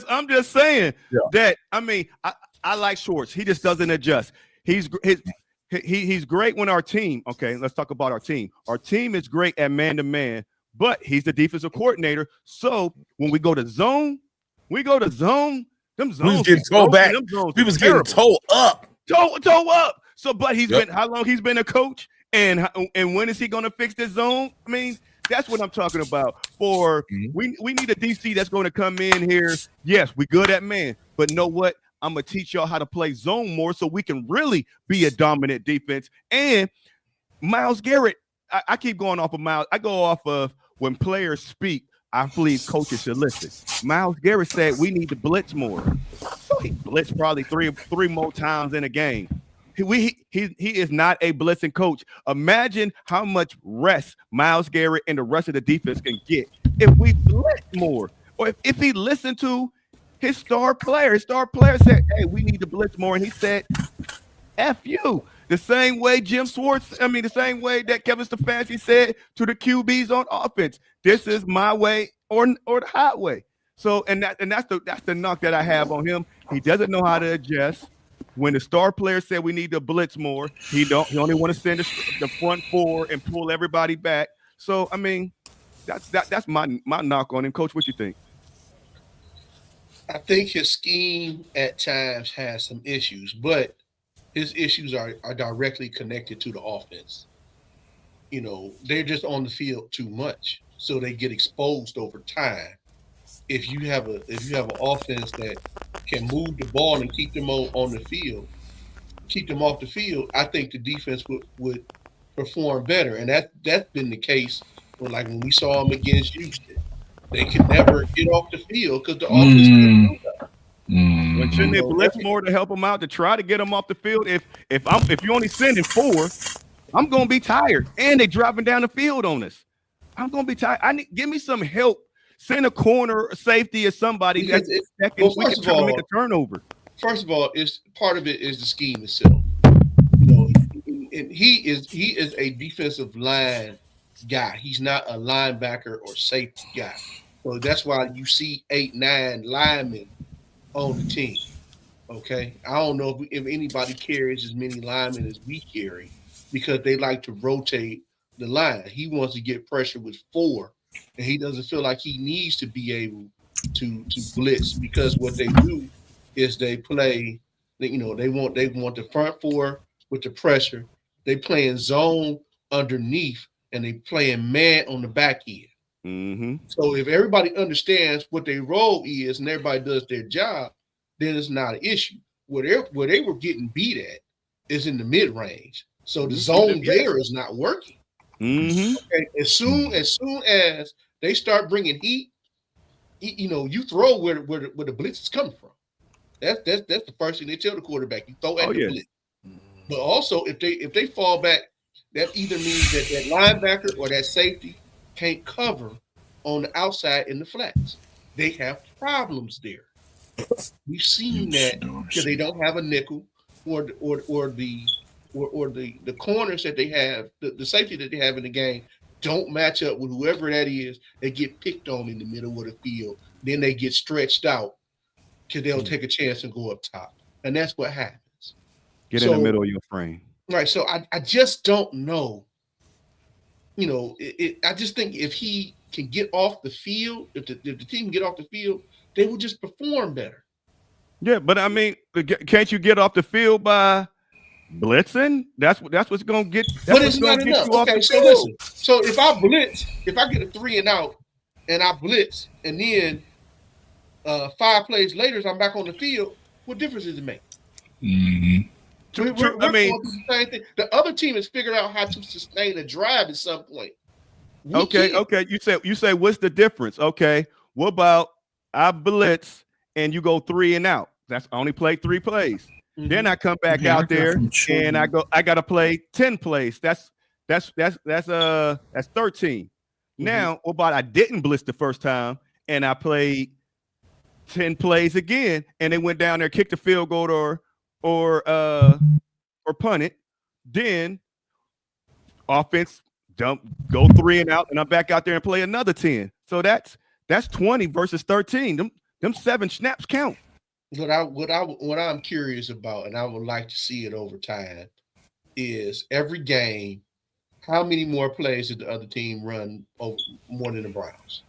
[SPEAKER 1] I'm just saying that. I mean, I like Schwartz. He just doesn't adjust. He's great when our team. Okay, let's talk about our team. Our team is great at man to man, but he's the defensive coordinator. So when we go to zone, them zones.
[SPEAKER 5] We was getting towed back. We was getting towed up.
[SPEAKER 1] Toe up. So, but he's been how long he's been a coach, and when is he going to fix this zone? I mean, That's what I'm talking about. For we need a DC that's going to come in here. Yes, we good at man, but know what? I'm gonna teach y'all how to play zone more so we can really be a dominant defense. And Myles Garrett, I keep going off of Myles. I go off of when players speak. I believe coaches should listen. Myles Garrett said we need to blitz more. So he blitzed probably three more times in a game. He is not a blitzing coach. Imagine how much rest Myles Garrett and the rest of the defense can get if we blitz more, or if he listened to his star player. His star player said, "Hey, we need to blitz more," and he said, "F you." The same way the same way that Kevin Stefanski said to the QBs on offense, "This is my way or the highway." So, that's the knock that I have on him. He doesn't know how to adjust. When the star player said we need to blitz more, he only want to send the front four and pull everybody back. So, I mean, that's my knock on him. Coach, what you think?
[SPEAKER 4] I think his scheme at times has some issues, but his issues are directly connected to the offense. You know, they're just on the field too much, so they get exposed over time. If you have an offense that can move the ball and keep them on the field, keep them off the field, I think the defense would perform better. And that's been the case when we saw them against Houston. They could never get off the field because the offense couldn't do that.
[SPEAKER 1] When shouldn't they blitz more to help them out, to try to get them off the field? If you're only sending 4, I'm gonna be tired, and they dropping down the field on us. I'm gonna be tired. Give me some help. Send a corner, a safety, or somebody that can make a turnover.
[SPEAKER 4] First of all, part of it is the scheme itself. You know, and he is a defensive line guy. He's not a linebacker or safety guy. So that's why you see 8, 9 linemen on the team. Okay, I don't know if anybody carries as many linemen as we carry because they like to rotate the line. He wants to get pressure with 4, and he doesn't feel like he needs to be able to blitz because what they do is they play. They want the front 4 with the pressure. They play in zone underneath, and they play in man on the back end.
[SPEAKER 1] Mm-hmm.
[SPEAKER 4] So if everybody understands what their role is and everybody does their job, then it's not an issue. Where they were getting beat at is in the mid range. So the zone there is not working.
[SPEAKER 1] Mm-hmm.
[SPEAKER 4] Okay? As soon as they start bringing heat, you throw where the blitz is coming from. That's the first thing they tell the quarterback. You throw at the blitz. But also if they fall back, that either means that linebacker or that safety can't cover on the outside in the flats. They have problems there. We've seen that because they don't have a nickel or the corners that they have, the safety that they have in the game don't match up with whoever that is. They get picked on in the middle of the field. Then they get stretched out because they'll take a chance and go up top. And that's what happens.
[SPEAKER 1] Get in the middle of your frame.
[SPEAKER 4] Right. So I just don't know. I just think if he can get off the field, if the team can get off the field, they will just perform better.
[SPEAKER 1] Yeah, but I mean, can't you get off the field by blitzing? That's what's going to get.
[SPEAKER 4] But it's not enough. Okay, so listen. So if I blitz, if I get a 3 and out, and I blitz, and then 5 plays later, I'm back on the field. What difference does it make?
[SPEAKER 2] Mm-hmm.
[SPEAKER 4] We're going through the same thing. The other team has figured out how to sustain a drive at some point.
[SPEAKER 1] Okay. You say what's the difference? Okay, what about I blitz and you go 3 and out? That's I only played 3 plays. Mm-hmm. Then I come back out there and I got to play 10 plays. That's 13. Mm-hmm. Now, what about I didn't blitz the first time and I played 10 plays again, and they went down there, kicked the field goal or punt it, then offense go 3 and out, and I'm back out there and play another 10. So that's 20 versus 13. Them 7 snaps count.
[SPEAKER 4] What I'm curious about, and I would like to see it over time, is every game, how many more plays did the other team run over more than the Browns?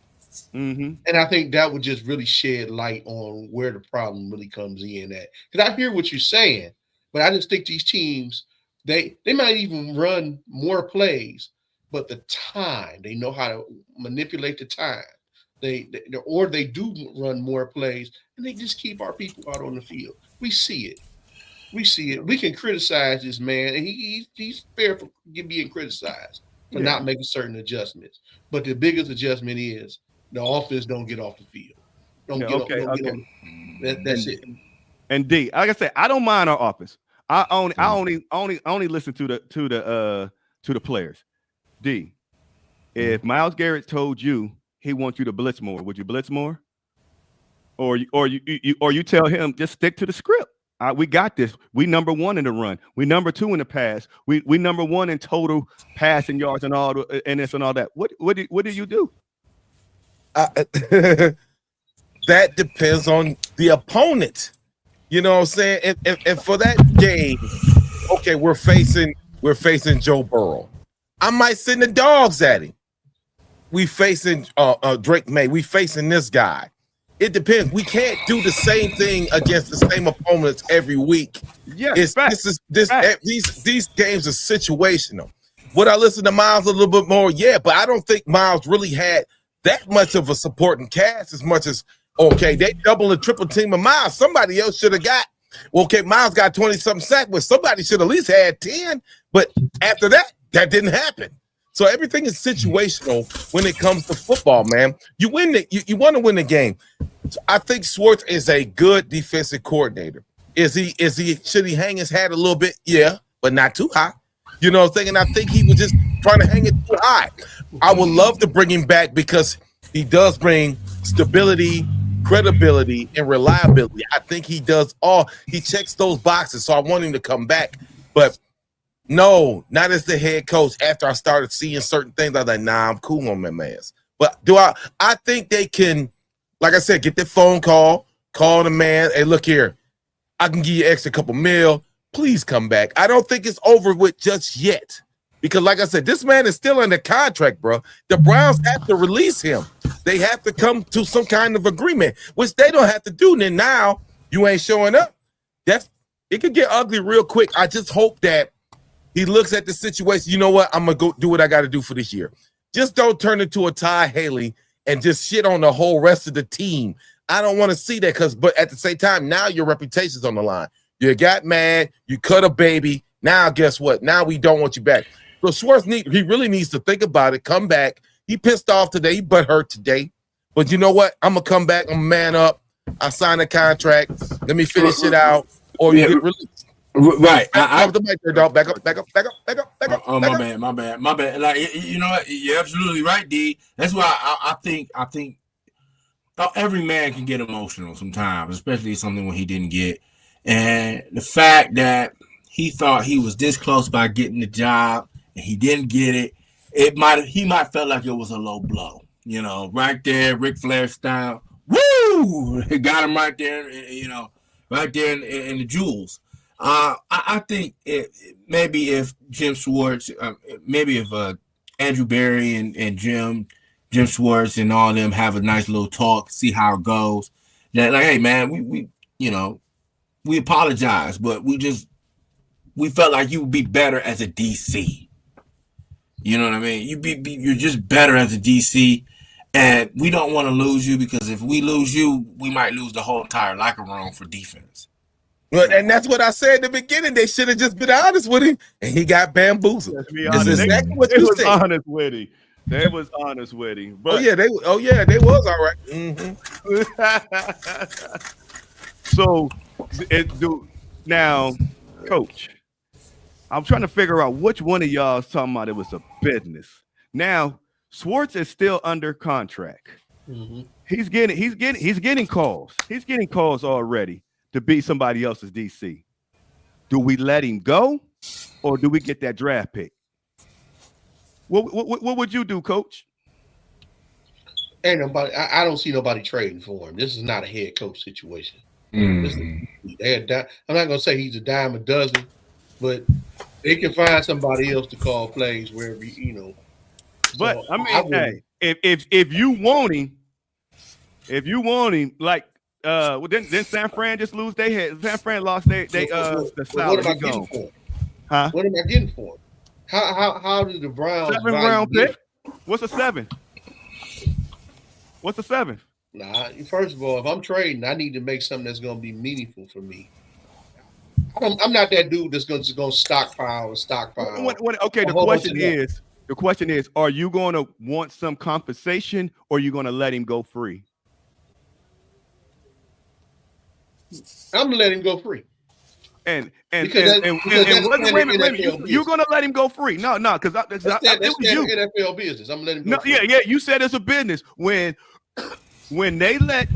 [SPEAKER 1] Mm-hmm.
[SPEAKER 4] And I think that would just really shed light on where the problem really comes in at. Because I hear what you're saying, but I just think these teams, they might even run more plays but the time, they know how to manipulate the time. They do run more plays, and they just keep our people out on the field. We see it. We can criticize this man, and he's fair for being criticized for not making certain adjustments. But the biggest adjustment is the offense don't get off the field. That's it.
[SPEAKER 1] And D, like I said, I don't mind our offense. I only listen to the players. D, if Myles Garrett told you he wants you to blitz more, would you blitz more? Or you tell him just stick to the script. We got this. We number 1 in the run. We number 2 in the pass. We number 1 in total passing yards and all and this and all that. What do you do?
[SPEAKER 5] That depends on the opponent. You know what I'm saying? And for that game, okay, we're facing Joe Burrow. I might send the dogs at him. We facing Drake May. We facing this guy. It depends. We can't do the same thing against the same opponents every week.
[SPEAKER 1] Yes,
[SPEAKER 5] these games are situational. Would I listen to Myles a little bit more? Yeah, but I don't think Myles really had that much of a supporting cast as much as, okay, they double and triple team of Myles. Somebody else should have got, okay, Myles got 20-something sacks, but somebody should at least had 10. But after that didn't happen. So everything is situational when it comes to football, man. You win you want to win the game. So I think Schwartz is a good defensive coordinator. Should he hang his hat a little bit? Yeah, but not too high. You know what I'm saying? And I think he was just trying to hang it too high. I would love to bring him back because he does bring stability, credibility, and reliability. I think he checks those boxes. So I want him to come back. But no, not as the head coach. After I started seeing certain things, I was like, nah, I'm cool on my man's. But I think they can, like I said, get that phone call the man. Hey, look here, I can give you extra couple mil. Please come back. I don't think it's over with just yet. Because like I said, this man is still under contract, bro. The Browns have to release him. They have to come to some kind of agreement, which they don't have to do. And then now you ain't showing up. It could get ugly real quick. I just hope that he looks at the situation. You know what? I'm going to go do what I got to do for this year. Just don't turn into a Ty Haley and just shit on the whole rest of the team. I don't want to see that but at the same time, now your reputation's on the line. You got mad. You cut a baby. Now guess what? Now we don't want you back. So Schwartz he really needs to think about it, come back. He pissed off today. He butthurt today. But you know what? I'm going to come back. I'm going to man up. I signed a contract. Let me finish it out. Or you get released.
[SPEAKER 2] Right.
[SPEAKER 5] Back up the mic there, dog. Back up.
[SPEAKER 2] Oh, my bad. Like, you know what? You're absolutely right, D. That's why I think every man can get emotional sometimes, especially something when he didn't get. And the fact that he thought he was this close by getting the job and he didn't get it, he might felt like it was a low blow. You know, right there, Ric Flair style. Woo! It got him right there, you know, right there in the jewels. I think maybe if Jim Schwartz, maybe if Andrew Berry and Jim Schwartz and all of them have a nice little talk, see how it goes. That like, hey man, we you know, we apologize, but we felt like you would be better as a DC. You know what I mean? You're just better as a DC, and we don't want to lose you because if we lose you, we might lose the whole entire locker room for defense.
[SPEAKER 5] Well, and that's what I said in the beginning. They should have just been honest with him, and he got bamboozled. That's exactly what you said.
[SPEAKER 1] Honest with him. They was honest with him. But
[SPEAKER 5] they was all right. Mm-hmm.
[SPEAKER 1] So, now, Coach, I'm trying to figure out which one of y'all is talking about it was a business. Now, Schwartz is still under contract.
[SPEAKER 4] Mm-hmm.
[SPEAKER 1] He's getting calls. He's getting calls already to be somebody else's DC. Do we let him go, or do we get that draft pick? What would you do, Coach?
[SPEAKER 4] Ain't nobody. I don't see nobody trading for him. This is not a head coach situation.
[SPEAKER 2] Mm-hmm.
[SPEAKER 4] I'm not gonna say he's a dime a dozen, but they can find somebody else to call plays wherever you know.
[SPEAKER 1] But
[SPEAKER 4] So,
[SPEAKER 1] I mean, hey, if you want him, like then San Fran just lose their head. San Fran lost the
[SPEAKER 4] what am I getting for him?
[SPEAKER 1] Huh?
[SPEAKER 4] What am I getting for him? How did the Browns
[SPEAKER 1] 7th
[SPEAKER 4] value
[SPEAKER 1] round
[SPEAKER 4] him?
[SPEAKER 1] pick? What's a 7? What's a 7?
[SPEAKER 4] Nah, first of all, if I'm trading, I need to make something that's going to be meaningful for me. I'm not that dude that's going to stockpile.
[SPEAKER 1] Okay, the question is, are you going to want some compensation or are you going to let him go free?
[SPEAKER 4] I'm going to let him go free.
[SPEAKER 1] And
[SPEAKER 4] you're
[SPEAKER 1] going to let him go free? No, because
[SPEAKER 4] that's NFL business. I'm letting him go free.
[SPEAKER 1] Yeah. You said it's a business when they let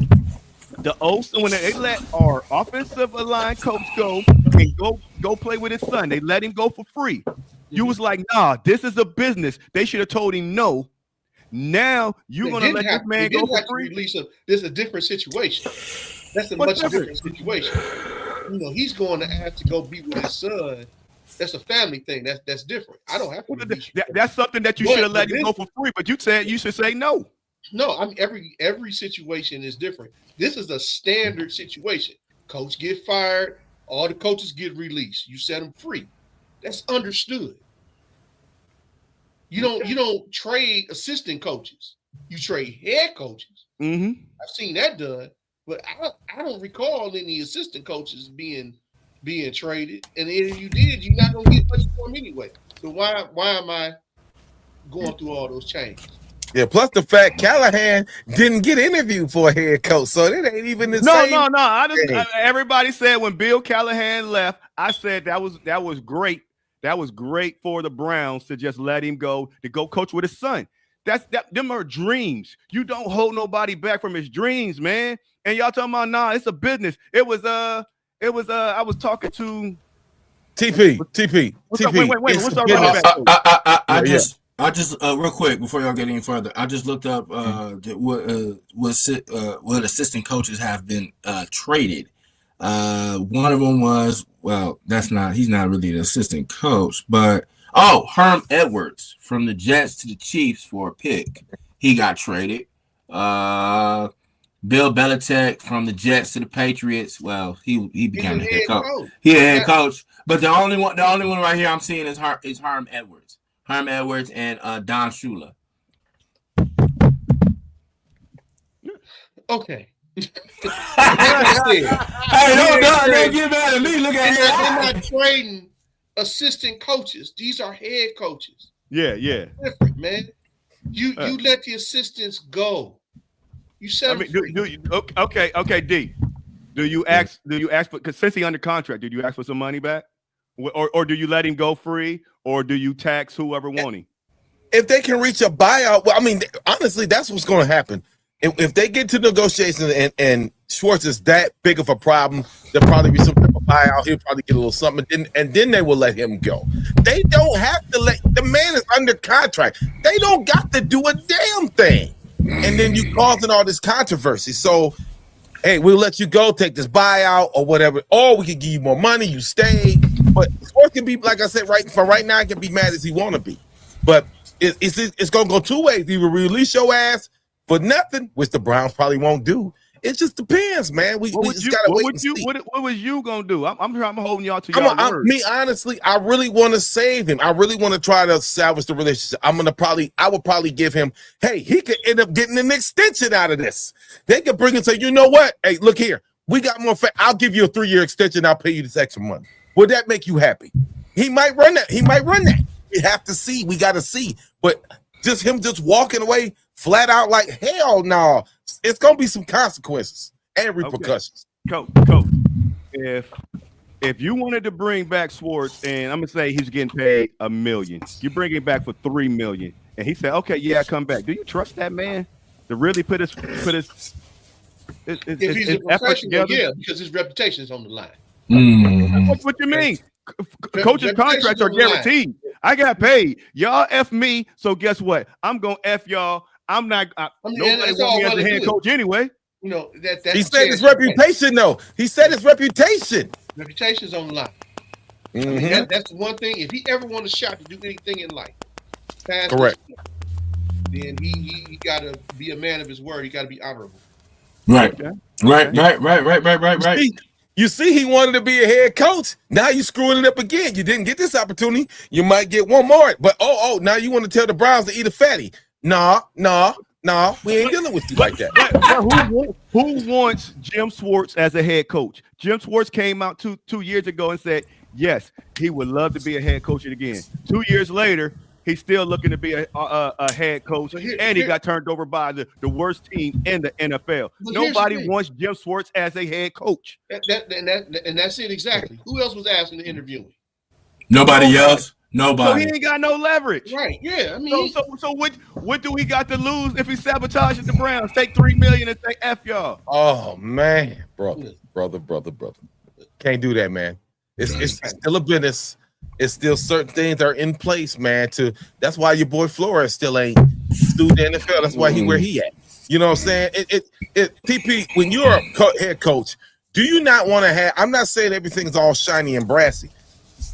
[SPEAKER 1] our offensive line coach go and go play with his son. They let him go for free. You was like, nah, this is a business. They should have told him no. Now you're going to let this man go for free?
[SPEAKER 4] This is a different situation. That's a much different situation. He's going to have to go be with his son. That's a family thing. That's different. I don't have to.
[SPEAKER 1] That's something that you should have let him go for free, but you said you should say no.
[SPEAKER 4] No, I mean every situation is different. This is a standard situation. Coach get fired, all the coaches get released. You set them free. That's understood. You don't trade assistant coaches. You trade head coaches.
[SPEAKER 1] Mm-hmm.
[SPEAKER 4] I've seen that done, but I don't recall any assistant coaches being traded. And if you did, you're not gonna get much for them anyway. So why am I going through all those changes?
[SPEAKER 5] Yeah, plus the fact Callahan didn't get interviewed for a head coach, so it ain't even the same.
[SPEAKER 1] No. Everybody said when Bill Callahan left, I said that was great. That was great for the Browns to just let him go to go coach with his son. Them are dreams. You don't hold nobody back from his dreams, man. And y'all talking about it's a business. It was I was talking to
[SPEAKER 5] TP.
[SPEAKER 1] Wait, what's our running back?
[SPEAKER 2] I just real quick before y'all get any further, I just looked up what assistant coaches have been traded. One of them was he's not really an assistant coach, but Herm Edwards from the Jets to the Chiefs for a pick. He got traded. Bill Belichick from the Jets to the Patriots. Well, he became a head coach. He a head coach, but the only one right here I'm seeing is Herm Edwards. Herm Edwards and Don Shula.
[SPEAKER 4] Okay.
[SPEAKER 2] Hey, don't get mad at me. Look at
[SPEAKER 4] him. They're not trading assistant coaches. These are head coaches.
[SPEAKER 1] Yeah.
[SPEAKER 4] Different, man. You let the assistants go. You said
[SPEAKER 1] okay, D. Do you ask for, because since he's under contract, did you ask for some money back? Or do you let him go free, or do you tax whoever want him?
[SPEAKER 5] If they can reach a buyout, well, I mean, honestly, that's what's going to happen. If they get to negotiations and Schwartz is that big of a problem, there'll probably be some type of buyout. He'll probably get a little something, and then they will let him go. They don't have to the man is under contract. They don't got to do a damn thing. And then you causing all this controversy. So, hey, we'll let you go, take this buyout or whatever, or we can give you more money, you stay. But Schwartz can be, like I said, right now, he can be mad as he want to be. But it's going to go two ways. Either release your ass for nothing, which the Browns probably won't do. It just depends, man. We just got to wait and see.
[SPEAKER 1] What was you going to do? I'm holding y'all to y'all words.
[SPEAKER 5] Me, honestly, I really want to save him. I really want to try to salvage the relationship. I would probably give him, hey, he could end up getting an extension out of this. They could bring and say, you know what? Hey, look here. We got more. I'll give you a 3-year extension. I'll pay you this extra money. Would that make you happy? He might run that. We have to see. We got to see. But just him just walking away flat out like, hell no. It's going to be some consequences and repercussions.
[SPEAKER 1] Coach, if you wanted to bring back Schwartz, and I'm going to say he's getting paid $1 million, you bring him back for $3 million, and he said, okay, yeah, come back. Do you trust that man to really put his
[SPEAKER 4] if he's a professional, yeah, because his reputation is on the line.
[SPEAKER 1] What you mean? Coaches' contracts are guaranteed. I got paid. Y'all F me, so guess what? I'm going to F y'all. I'm not. Nobody want me as the head coach anyway.
[SPEAKER 4] You know that.
[SPEAKER 5] He said his reputation, though. He said his reputation.
[SPEAKER 4] Reputation's on the line. Mm-hmm. I mean, that's the one thing. If he ever won a shot to do anything in life,
[SPEAKER 5] correct,
[SPEAKER 4] then he got to be a man of his word. He got to be honorable.
[SPEAKER 2] Right. Okay. Right.
[SPEAKER 5] You see, he wanted to be a head coach. Now you screwing it up again. You didn't get this opportunity. You might get one more. But now you want to tell the Browns to eat a fatty. Nah. We ain't dealing with you like that.
[SPEAKER 1] But who wants Jim Schwartz as a head coach? Jim Schwartz came out two years ago and said, yes, he would love to be a head coach again. 2 years later, he's still looking to be a head coach, and he got turned over by the worst team in the NFL. Nobody wants Jim Schwartz as a head coach.
[SPEAKER 4] And that's it exactly. Who else was asking to interview him?
[SPEAKER 2] Nobody else. Nobody.
[SPEAKER 1] So he ain't got no leverage.
[SPEAKER 4] Right. Yeah. I mean,
[SPEAKER 1] so what do we got to lose if he sabotages the Browns? Take $3 million and say F y'all.
[SPEAKER 5] Oh man, brother. Can't do that, man. It's still a business. It's still certain things are in place, man. That's why your boy Flores still ain't sued the NFL. That's why he where he at. You know what I'm saying? TP, when you're a head coach, do you not want to have? I'm not saying everything's all shiny and brassy.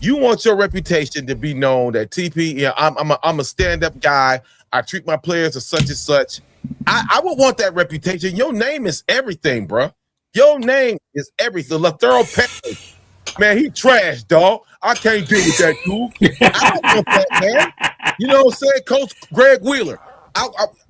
[SPEAKER 5] You want your reputation to be known that TP, I'm a stand-up guy. I treat my players as such and such. I would want that reputation. Your name is everything, bro. Your name is everything. Thorough Pet, man, he trash, dog. I can't deal with that dude. I don't want that, man. You know what I'm saying, Coach Greg Wheeler?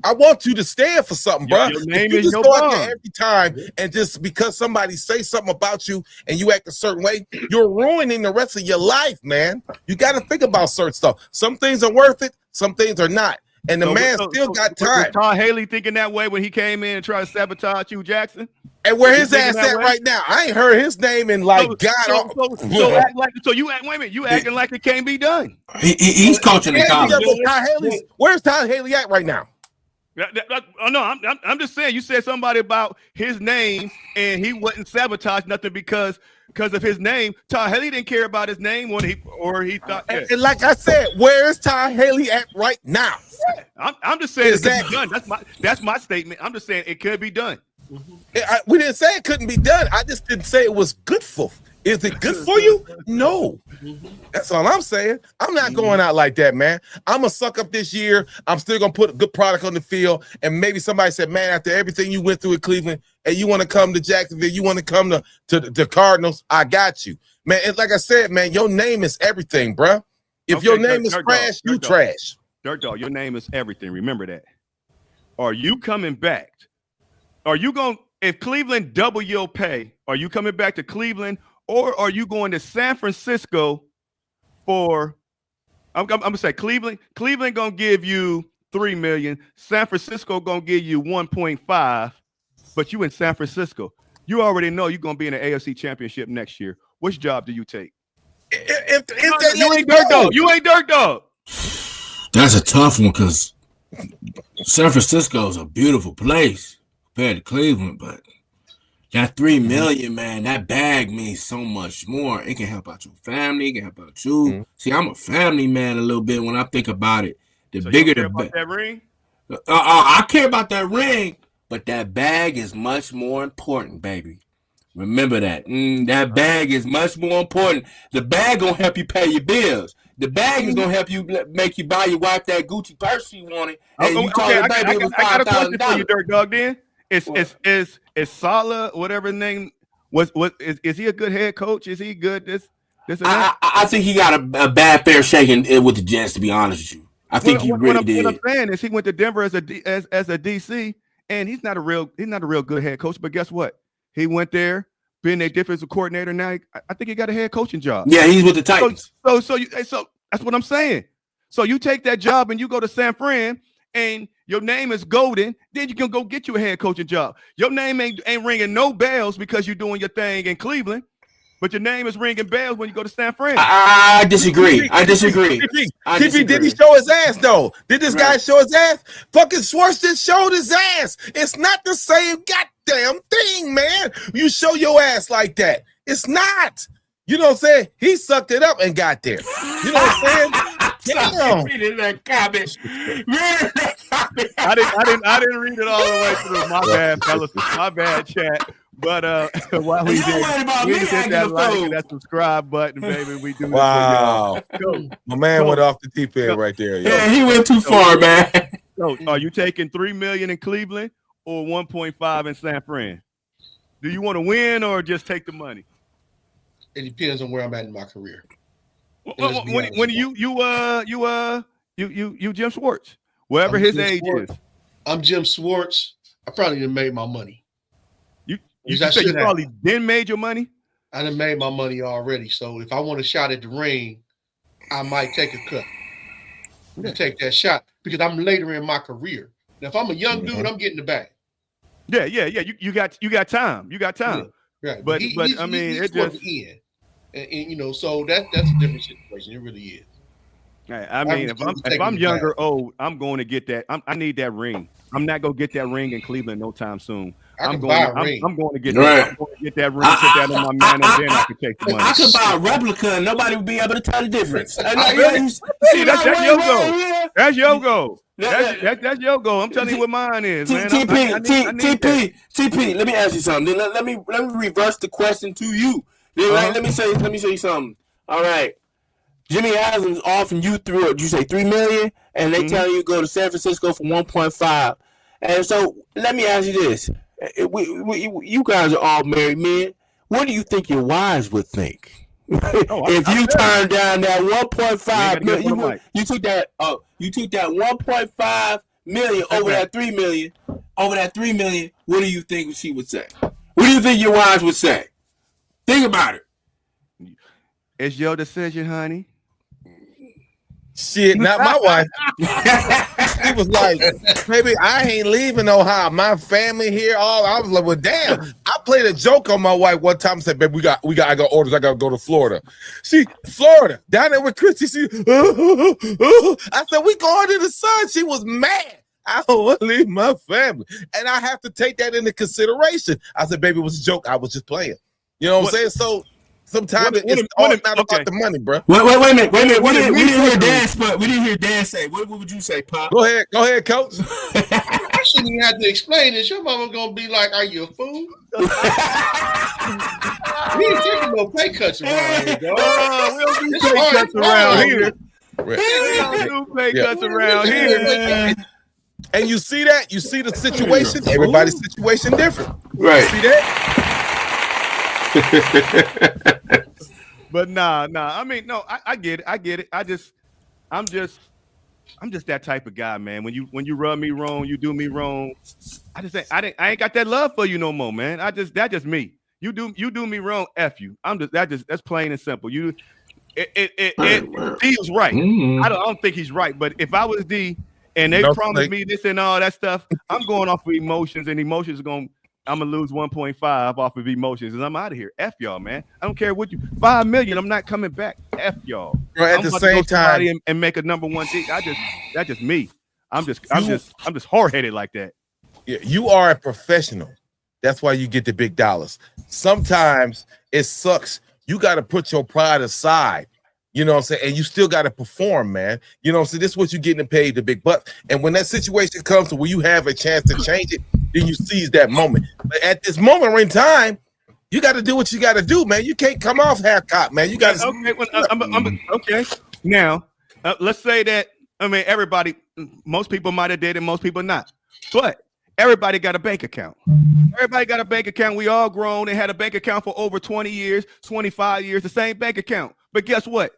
[SPEAKER 5] I want you to stand for something, bro.
[SPEAKER 1] Your name
[SPEAKER 5] if you
[SPEAKER 1] is
[SPEAKER 5] just
[SPEAKER 1] your
[SPEAKER 5] go out
[SPEAKER 1] bomb.
[SPEAKER 5] there every time and just because somebody say something about you and you act a certain way, you're ruining the rest of your life, man. You got to think about certain stuff. Some things are worth it, some things are not. And the man still got time.
[SPEAKER 1] Was Todd Haley thinking that way when he came in and tried to sabotage Hugh Jackson?
[SPEAKER 5] And where his ass at right now? I ain't heard his name in like
[SPEAKER 1] So act like you act. Wait a minute, you acting like it can't be done.
[SPEAKER 2] He's coaching in college.
[SPEAKER 5] Where's Todd Haley at right now?
[SPEAKER 1] No, I'm just saying. You said somebody about his name, and he wouldn't sabotage nothing because of his name. Todd Haley didn't care about his name when he thought. Yeah.
[SPEAKER 5] And like I said, where is Todd Haley at right now?
[SPEAKER 1] I'm just saying it could be done. That's my statement. I'm just saying it could be done.
[SPEAKER 5] We didn't say it couldn't be done. I just didn't say it was good for. Is it good for you? No. That's all I'm saying. I'm not going out like that, man. I'm going to suck up this year. I'm still going to put a good product on the field. And maybe somebody said, man, after everything you went through in Cleveland and you want to come to Jacksonville, you want to come to the Cardinals, I got you. Man, and like I said, man, your name is everything, bro. If your name is trash, you trash.
[SPEAKER 1] Dirt Dog, your name is everything. Remember that. Are you coming back? Are you going – if Cleveland double your pay, are you coming back to Cleveland or are you going to San Francisco for – I'm going to say Cleveland. Cleveland going to give you $3 million. San Francisco going to give you 1.5, but you in San Francisco. You already know you're going to be in the AFC Championship next year. Which job do you take?
[SPEAKER 5] You
[SPEAKER 1] ain't Dirt Dog. You ain't Dirt Dog.
[SPEAKER 2] That's a tough one because San Francisco is a beautiful place compared to Cleveland, but that $3 million, man, that bag means so much more. It can help out your family, it can help out you. Mm-hmm. See, I'm a family man a little bit when I think about it. The bigger the bag.
[SPEAKER 1] That ring?
[SPEAKER 2] I care about that ring, but that bag is much more important, baby. Remember that. That bag is much more important. The bag gonna help you pay your bills. The bag is gonna help you make you buy your wife that Gucci purse she wanted. And you told her, baby, it was $5,000.
[SPEAKER 1] For you, Dirt Dog. Then is Saleh, whatever his name was. Is he a good head coach? Is he good? This.
[SPEAKER 2] I think he got a bad fair shaking with the Jets. To be honest with you, I think he really did.
[SPEAKER 1] What I'm saying is he went to Denver as a DC, and he's not a real good head coach. But guess what? He went there, being a defensive coordinator. Now I think he got a head coaching job.
[SPEAKER 2] Yeah, he's with the Titans.
[SPEAKER 1] So that's what I'm saying. So you take that job and you go to San Fran, and your name is golden. Then you can go get you a head coaching job. Your name ain't ringing no bells because you're doing your thing in Cleveland, but your name is ringing bells when you go to San Fran.
[SPEAKER 2] I disagree.
[SPEAKER 5] TP, did he show his ass though? Did this guy show his ass? Fucking Schwartz just showed his ass. It's not the same goddamn thing, man. You show your ass like that. It's not. You know what I'm saying? He sucked it up and got there. You know what I'm saying? Damn.
[SPEAKER 2] Reading that comment.
[SPEAKER 1] I didn't read it all the way through. My bad, fellas. My bad, chat. But while we did that like and that subscribe button, baby, we do.
[SPEAKER 5] Wow. My man went off the deep end right there. Yo.
[SPEAKER 2] Yeah, he went too far, man.
[SPEAKER 1] So, are you taking $3 million in Cleveland or 1.5 in San Fran? Do you want to win or just take the money?
[SPEAKER 4] It depends on where I'm at in my career.
[SPEAKER 1] When you Jim Schwartz, wherever
[SPEAKER 4] I'm
[SPEAKER 1] his
[SPEAKER 4] Jim
[SPEAKER 1] age
[SPEAKER 4] Schwartz.
[SPEAKER 1] is.
[SPEAKER 4] I'm Jim Schwartz. I probably done made my money.
[SPEAKER 1] You say you probably then made your money?
[SPEAKER 4] I done made my money already. So if I want a shot at the ring, I might take a cut. To take that shot because I'm later in my career. Now, if I'm a young dude, I'm getting the bag.
[SPEAKER 1] Yeah. You got time. You got time.
[SPEAKER 4] Yeah, right.
[SPEAKER 1] But
[SPEAKER 4] I mean,
[SPEAKER 1] it just
[SPEAKER 4] the end. And you know, so that's a different situation. It really is.
[SPEAKER 1] I mean, if I'm younger, I'm going to get that. I need that ring. I'm not gonna get that ring in Cleveland no time soon. I'm going to get that. I'm going to get that ring. Put that in my man, and then I can take the money.
[SPEAKER 2] I could buy a replica, and nobody would be able to tell the difference.
[SPEAKER 1] See, that's your goal. That's your goal. That's your goal. I'm telling you what mine is, man.
[SPEAKER 2] TP. Let me ask you something. Let me reverse the question to you. Let me say you something. All right. Jimmy Haslam's offering you $3 million, and they tell you go to San Francisco for 1.5. And so let me ask you this: you guys are all married men. What do you think your wives would think if you turned down that 1.5 million? You took that 1.5 million over that 3 million. Over that 3 million, what do you think she would say? What do you think your wives would say? Think about it.
[SPEAKER 1] It's your decision, honey.
[SPEAKER 5] Shit, not my wife. She was like, baby, I ain't leaving Ohio. My family here. I was like, well, damn. I played a joke on my wife one time and said, baby, I got orders. I got to go to Florida. Florida, down there with Christy. I said, we going to the sun. She was mad. I don't want to leave my family. And I have to take that into consideration. I said, baby, it was a joke. I was just playing. You know what I'm saying? So sometimes it's all not about the money, bro.
[SPEAKER 2] Wait a minute. We didn't hear Dan, we didn't hear Dan say. What would you say, Pop?
[SPEAKER 5] Go ahead, Coach.
[SPEAKER 4] I shouldn't even have to explain this. Your mama gonna be like, "Are you a fool?" We ain't taking no pay cuts around here, dog. We don't do pay cuts around here.
[SPEAKER 1] We don't do pay cuts around here.
[SPEAKER 5] And you see that? You see the situation? Everybody's situation different.
[SPEAKER 2] Right.
[SPEAKER 5] You see that?
[SPEAKER 1] But nah. I mean, no, I get it. I'm just that type of guy, man. When you rub me wrong, you do me wrong. I ain't got that love for you no more, man. That's just me. You do me wrong, F you. That's plain and simple. It feels right.
[SPEAKER 2] Mm-hmm.
[SPEAKER 1] I don't think he's right, but if I was D and they promised me this and all that stuff, I'm going off of emotions, and emotions I'm gonna lose 1.5 off of emotions, and I'm out of here. F y'all, man. I don't care what you. $5 million, I'm not coming back. F y'all.
[SPEAKER 5] Bro, at the same time,
[SPEAKER 1] and make a number one thing. That's just me. I'm just hard headed like that.
[SPEAKER 5] Yeah, you are a professional. That's why you get the big dollars. Sometimes it sucks. You got to put your pride aside. You know what I'm saying? And you still got to perform, man. You know what I'm saying? This is what you're getting paid the big bucks. And when that situation comes to where you have a chance to change it, then you seize that moment. But at this moment in time, you got to do what you got to do, man. You can't come off half-cocked, man. You got to.
[SPEAKER 1] Okay. Okay. Now, let's say that, I mean, most people might have did it, most people not. But everybody got a bank account. Everybody got a bank account. We all grown and had a bank account for over 20 years, 25 years, the same bank account. But guess what?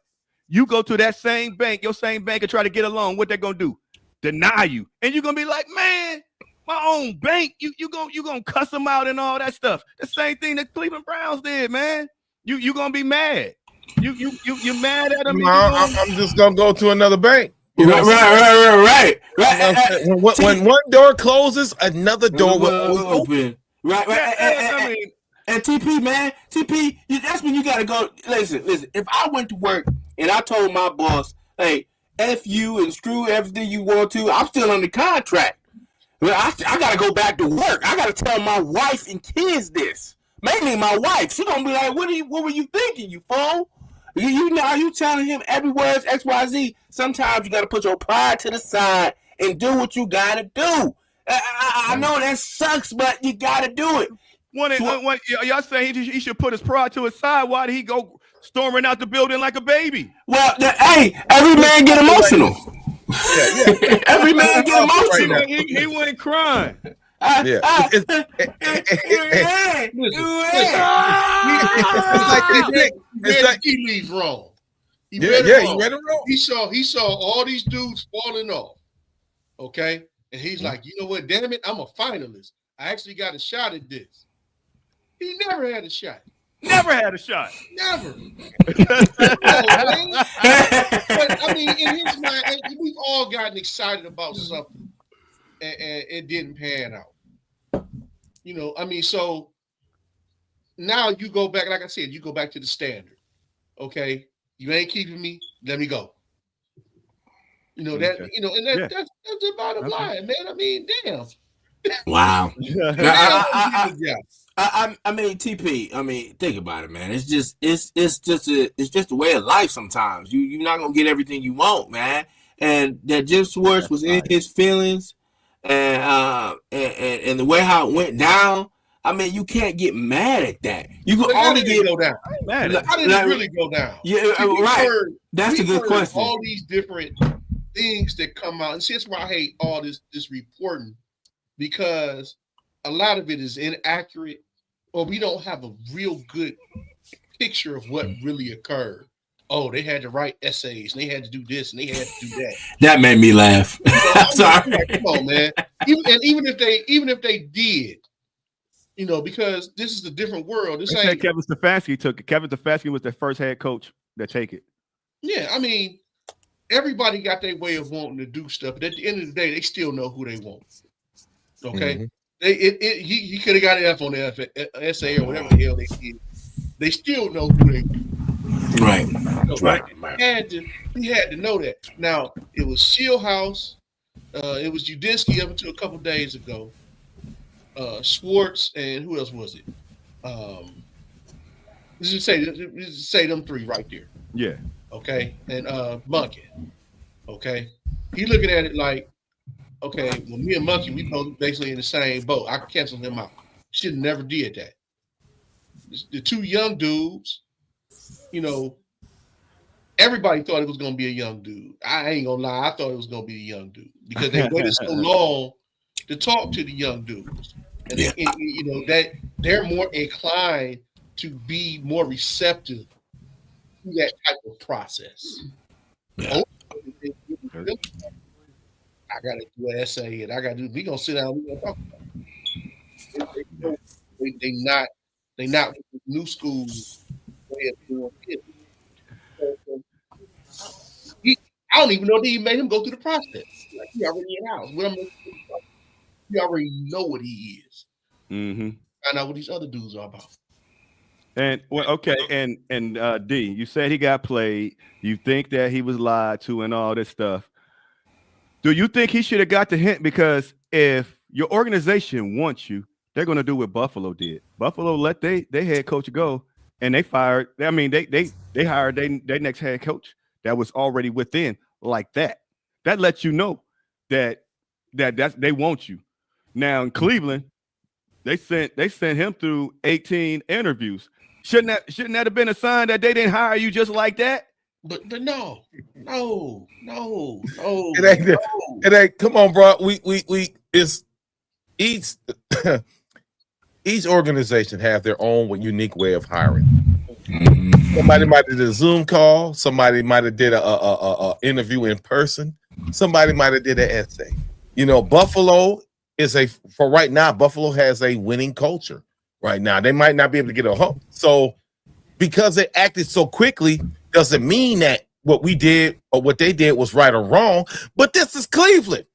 [SPEAKER 1] You go to that same bank, your same bank, and try to get a loan. What they gonna do? Deny you. And you're gonna be like, man, my own bank. You gonna cuss them out and all that stuff. The same thing that Cleveland Browns did, man. You gonna be mad. You mad at them?
[SPEAKER 5] No, I'm just gonna go to another bank.
[SPEAKER 2] You know, right.
[SPEAKER 5] When one door closes, another door will open.
[SPEAKER 2] Right. And TP, man, that's when you gotta go. Listen. If I went to work and I told my boss, "Hey, F you and screw everything you want to," I'm still under contract. Well, I gotta go back to work. I gotta tell my wife and kids this. Mainly my wife. She gonna be like, "What were you thinking, you fool? You know, you telling him every word's XYZ." Sometimes you gotta put your pride to the side and do what you gotta do. I know that sucks, but you gotta do it.
[SPEAKER 1] Y'all saying he should put his pride to his side? Why did he go storming out the building like a baby?
[SPEAKER 2] Well, hey, every man get emotional. Yeah. Every man get emotional.
[SPEAKER 1] He went crying.
[SPEAKER 5] Yeah.
[SPEAKER 4] It's like he leaves wrong. He read it wrong. He saw all these dudes falling off. Okay. And he's like, you know what? Damn it, I'm a finalist. I actually got a shot at this. He never had a shot.
[SPEAKER 1] Never had a shot.
[SPEAKER 4] Never. But, I mean, in his mind, we've all gotten excited about something, and it didn't pan out. You know, I mean, so now you go back, like I said, you go back to the standard. Okay, you ain't keeping me, let me go. You know that. You know, and that's the bottom line, man. I mean, damn.
[SPEAKER 2] Wow. I mean, TP. I mean, think about it, man. It's just a way of life. Sometimes you're not gonna get everything you want, man. And that Jim Schwartz was in his feelings, and the way how it went down. I mean, you can't get mad at that. You can only
[SPEAKER 4] go down. How did it really go down?
[SPEAKER 2] Yeah, right. That's a good question.
[SPEAKER 4] All these different things that come out, and see, that's why I hate all this reporting, because a lot of it is inaccurate, or we don't have a real good picture of what really occurred. Oh, they had to write essays, and they had to do this, and they had to do that.
[SPEAKER 2] That made me laugh. Sorry.
[SPEAKER 4] Come on, man. Even if they did, you know, because this is a different world. This ain't
[SPEAKER 1] Kevin Stefanski took it. Kevin Stefanski was the first head coach that take it.
[SPEAKER 4] Yeah, I mean, everybody got their way of wanting to do stuff, but at the end of the day, they still know who they want. Okay, he could have got an F on the essay or whatever the hell they did. They still know who they want.
[SPEAKER 2] Right.
[SPEAKER 4] So,
[SPEAKER 2] right.
[SPEAKER 4] He had to know that. Now it was Shieldhouse, it was Udinski up until a couple days ago. Schwartz, and who else was it? Let's just say them three right there.
[SPEAKER 1] Yeah.
[SPEAKER 4] Okay, and Monken. Okay, he looking at it like, okay, well, me and Monkey, we both basically in the same boat. I canceled him out. Should have never did that. The two young dudes, you know, everybody thought it was going to be a young dude. I ain't gonna lie, I thought it was going to be a young dude because they waited so long to talk to the young dudes, and you know that they're more inclined to be more receptive to that type of process.
[SPEAKER 2] Yeah.
[SPEAKER 4] I gotta do an essay, and we gonna sit down. We gonna talk about it. They not new school way of doing it. I don't even know that he made him go through the process. Like he already in house. He already know what he is.
[SPEAKER 1] Mm-hmm.
[SPEAKER 4] Find out what these other dudes are about.
[SPEAKER 1] And okay, and D, you said he got played. You think that he was lied to and all this stuff. Do you think he should have got the hint? Because if your organization wants you, they're going to do what Buffalo did. Buffalo let they head coach go, and they fired. I mean, they hired their next head coach that was already within like that. That lets you know that they want you. Now in Cleveland, they sent him through 18 interviews. Shouldn't that have been a sign that they didn't hire you just like that?
[SPEAKER 4] But no.
[SPEAKER 5] It ain't. Come on, bro. We it's each organization have their own unique way of hiring. Somebody might have did a Zoom call. Somebody might have did a interview in person. Somebody might have did an essay. You know, Buffalo for right now. Buffalo has a winning culture. Right now, they might not be able to get a home. So, because they acted so quickly, doesn't mean that what we did or what they did was right or wrong. But this is Cleveland,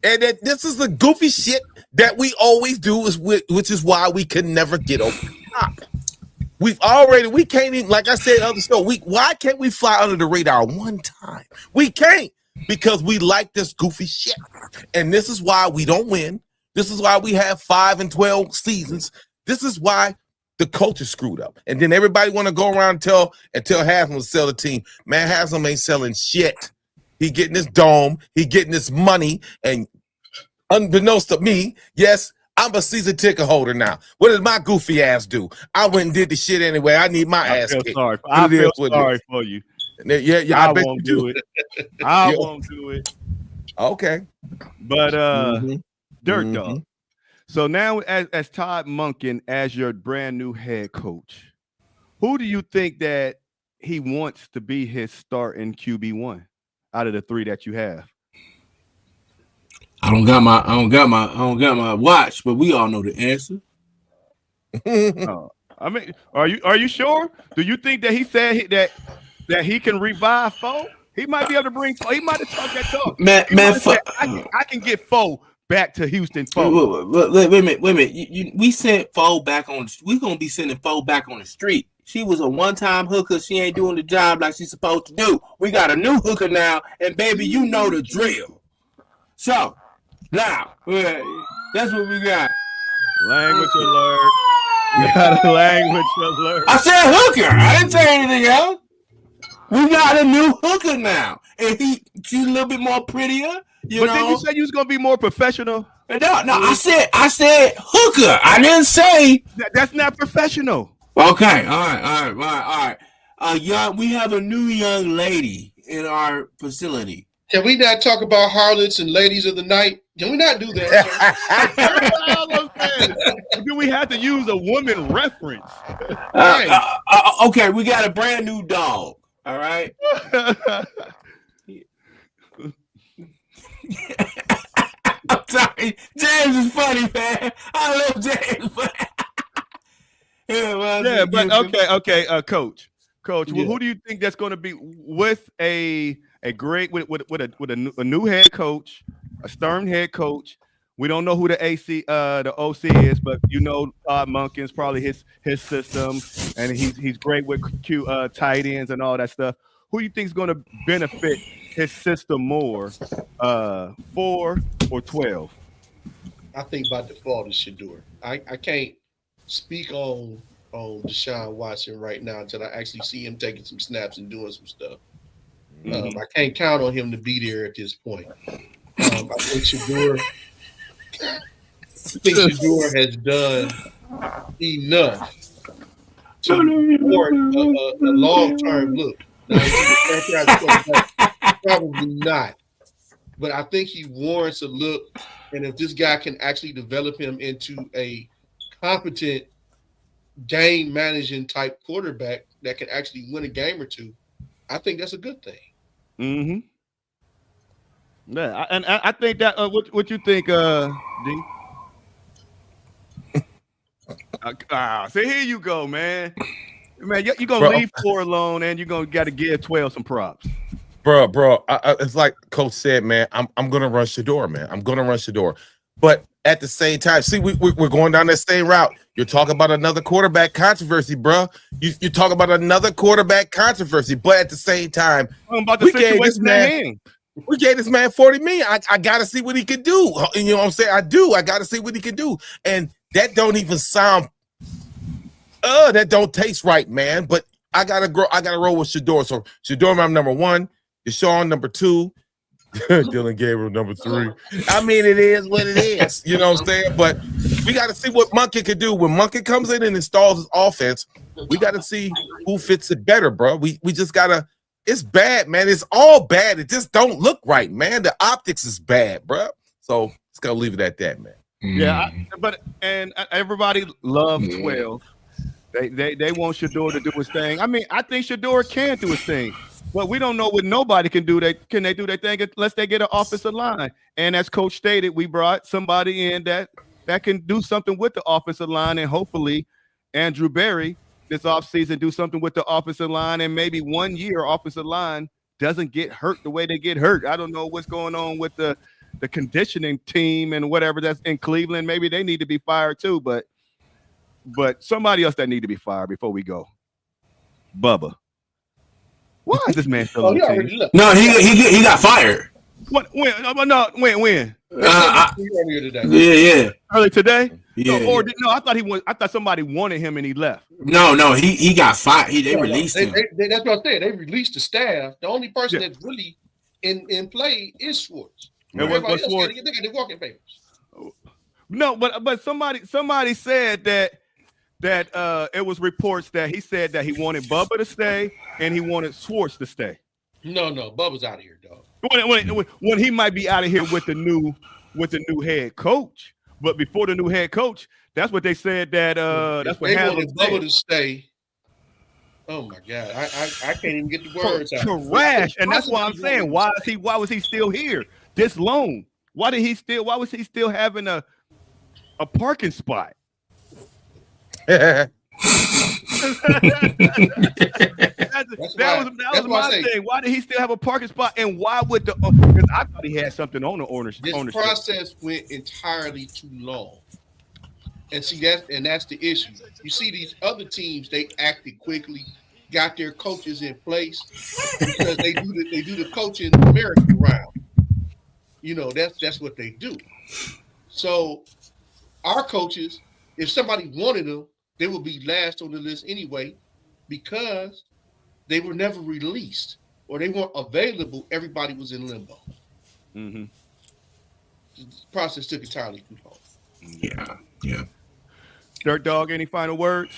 [SPEAKER 5] and that this is the goofy shit that we always do, which is why we can never get over the top. We can't even, like I said, other show. Why can't we fly under the radar one time? We can't because we like this goofy shit, and this is why we don't win. This is why we have 5 and 12 seasons. This is why the coach is screwed up. And then everybody want to go around and tell Haslam to sell the team. Man, Haslam ain't selling shit. He getting his dome. He getting his money. And unbeknownst to me, yes, I'm a season ticket holder now. What did my goofy ass do? I went and did the shit anyway. I need my ass kicked.
[SPEAKER 1] I feel sorry for you.
[SPEAKER 5] Yeah, I bet
[SPEAKER 1] won't
[SPEAKER 5] you
[SPEAKER 1] do it. I won't do it.
[SPEAKER 5] Okay.
[SPEAKER 1] But Dirt Dog. So now, as Todd Monken, as your brand new head coach, who do you think that he wants to be his starting QB1 out of the three that you have?
[SPEAKER 2] I don't got my watch, but we all know the answer.
[SPEAKER 1] I mean, are you sure? Do you think that he said that he can revive Foe? He might be able to bring Foe. He might have talked that talk.
[SPEAKER 2] Man,
[SPEAKER 1] I can get Foe back to Houston. Foe.
[SPEAKER 2] Wait a minute. We sent Foe back on. We're gonna be sending Foe back on the street. She was a one-time hooker. She ain't doing the job like she's supposed to do. We got a new hooker now, and baby, you know the drill. So now that's what we got.
[SPEAKER 1] Language alert. We got a language alert.
[SPEAKER 2] I said hooker. I didn't say anything else. We got a new hooker now, and she's a little bit more prettier. You know?
[SPEAKER 1] Then you said you was gonna be more professional.
[SPEAKER 2] No. I said hooker. I didn't say
[SPEAKER 1] that's not professional.
[SPEAKER 2] Okay. All right. We have a new young lady in our facility.
[SPEAKER 4] Can we not talk about harlots and ladies of the night? Can we not do that?
[SPEAKER 1] Do we have to use a woman reference?
[SPEAKER 2] Okay, we got a brand new dog. All right. I'm sorry. James is funny, man. I love James.
[SPEAKER 1] Okay, Coach.
[SPEAKER 2] Yeah.
[SPEAKER 1] Who do you think that's going to be with a great with a new head coach, a stern head coach? We don't know who the OC is, but you know Todd Monken's probably his system, and he's great with tight ends and all that stuff. Who do you think is going to benefit his system more, 4 or 12?
[SPEAKER 4] I think by default it's Shador. I can't speak on Deshaun Watson right now until I actually see him taking some snaps and doing some stuff. I can't count on him to be there at this point. I think Shador has done enough to support a long-term look. Now, probably not. But I think he warrants a look. And if this guy can actually develop him into a competent game-managing type quarterback that can actually win a game or two, I think that's a good thing.
[SPEAKER 1] Mm-hmm. Yeah, and I think that what you think, D? See, here you go, man. Man, you're gonna leave 4 alone, and you're gonna got to give 12 some props,
[SPEAKER 5] bro. It's like Coach said, man. I'm gonna run Shador, man. I'm gonna run Shador, but at the same time, see, we're going down that same route. You're talking about another quarterback controversy, bro. You talk about another quarterback controversy, but at the same time, we gave this man $40 million. I gotta see what he can do. You know what I'm saying? I gotta see what he can do, and that don't even sound. That don't taste right, man. But I gotta roll with Shador. So Shador, I'm number 1. Deshaun, number 2. Dylan Gabriel, number 3. I mean, it is what it is. You know what I'm saying? But we got to see what Monken can do. When Monken comes in and installs his offense, we got to see who fits it better, bro. We just got to – it's bad, man. It's all bad. It just don't look right, man. The optics is bad, bro. So it's got to leave it at that, man.
[SPEAKER 1] Yeah, and everybody loves 12. They want Shador to do his thing. I mean, I think Shador can do his thing. But we don't know what nobody can do. Can they do their thing unless they get an offensive line? And as Coach stated, we brought somebody in that can do something with the offensive line, and hopefully Andrew Berry this offseason do something with the offensive line, and maybe 1 year offensive line doesn't get hurt the way they get hurt. I don't know what's going on with the conditioning team and whatever that's in Cleveland. Maybe they need to be fired too, but somebody else that need to be fired before we go. Bubba. Why is this man still on the team?
[SPEAKER 2] No, he got fired.
[SPEAKER 1] What? When? When?
[SPEAKER 4] Earlier today.
[SPEAKER 2] Yeah.
[SPEAKER 1] Early today?
[SPEAKER 2] Yeah.
[SPEAKER 1] I thought he was. I thought somebody wanted him and he left.
[SPEAKER 2] No, he got fired. They released him.
[SPEAKER 4] That's what I said. They released the staff. The only person that's really in play is Schwartz. Everybody else Schwartz. They got the walking papers.
[SPEAKER 1] No, but somebody said that it was reports that he said that he wanted Bubba to stay and he wanted Schwartz to stay.
[SPEAKER 4] No, Bubba's out of here, dog.
[SPEAKER 1] When he might be out of here with the new head coach, But before the new head coach, that's what they said that that's what
[SPEAKER 4] they
[SPEAKER 1] Haslam
[SPEAKER 4] wanted Bubba
[SPEAKER 1] said.
[SPEAKER 4] to stay. Oh my God, I can't even get the words out.
[SPEAKER 1] Trash, and that's why I'm saying, why was he still here this long? Why was he still having a parking spot?
[SPEAKER 4] That's
[SPEAKER 1] that was my thing. Why did he still have a parking spot? And why would because I thought he had something on the ownership.
[SPEAKER 4] This process went entirely too long. And see that's the issue. You see these other teams, they acted quickly, got their coaches in place because they do the coaching merry-go-round. You know, that's what they do. So our coaches, if somebody wanted them, they would be last on the list anyway, because they were never released or they weren't available. Everybody was in limbo.
[SPEAKER 1] Mm-hmm.
[SPEAKER 4] The process took entirely too long.
[SPEAKER 2] Yeah.
[SPEAKER 1] Dirt Dog, any final words?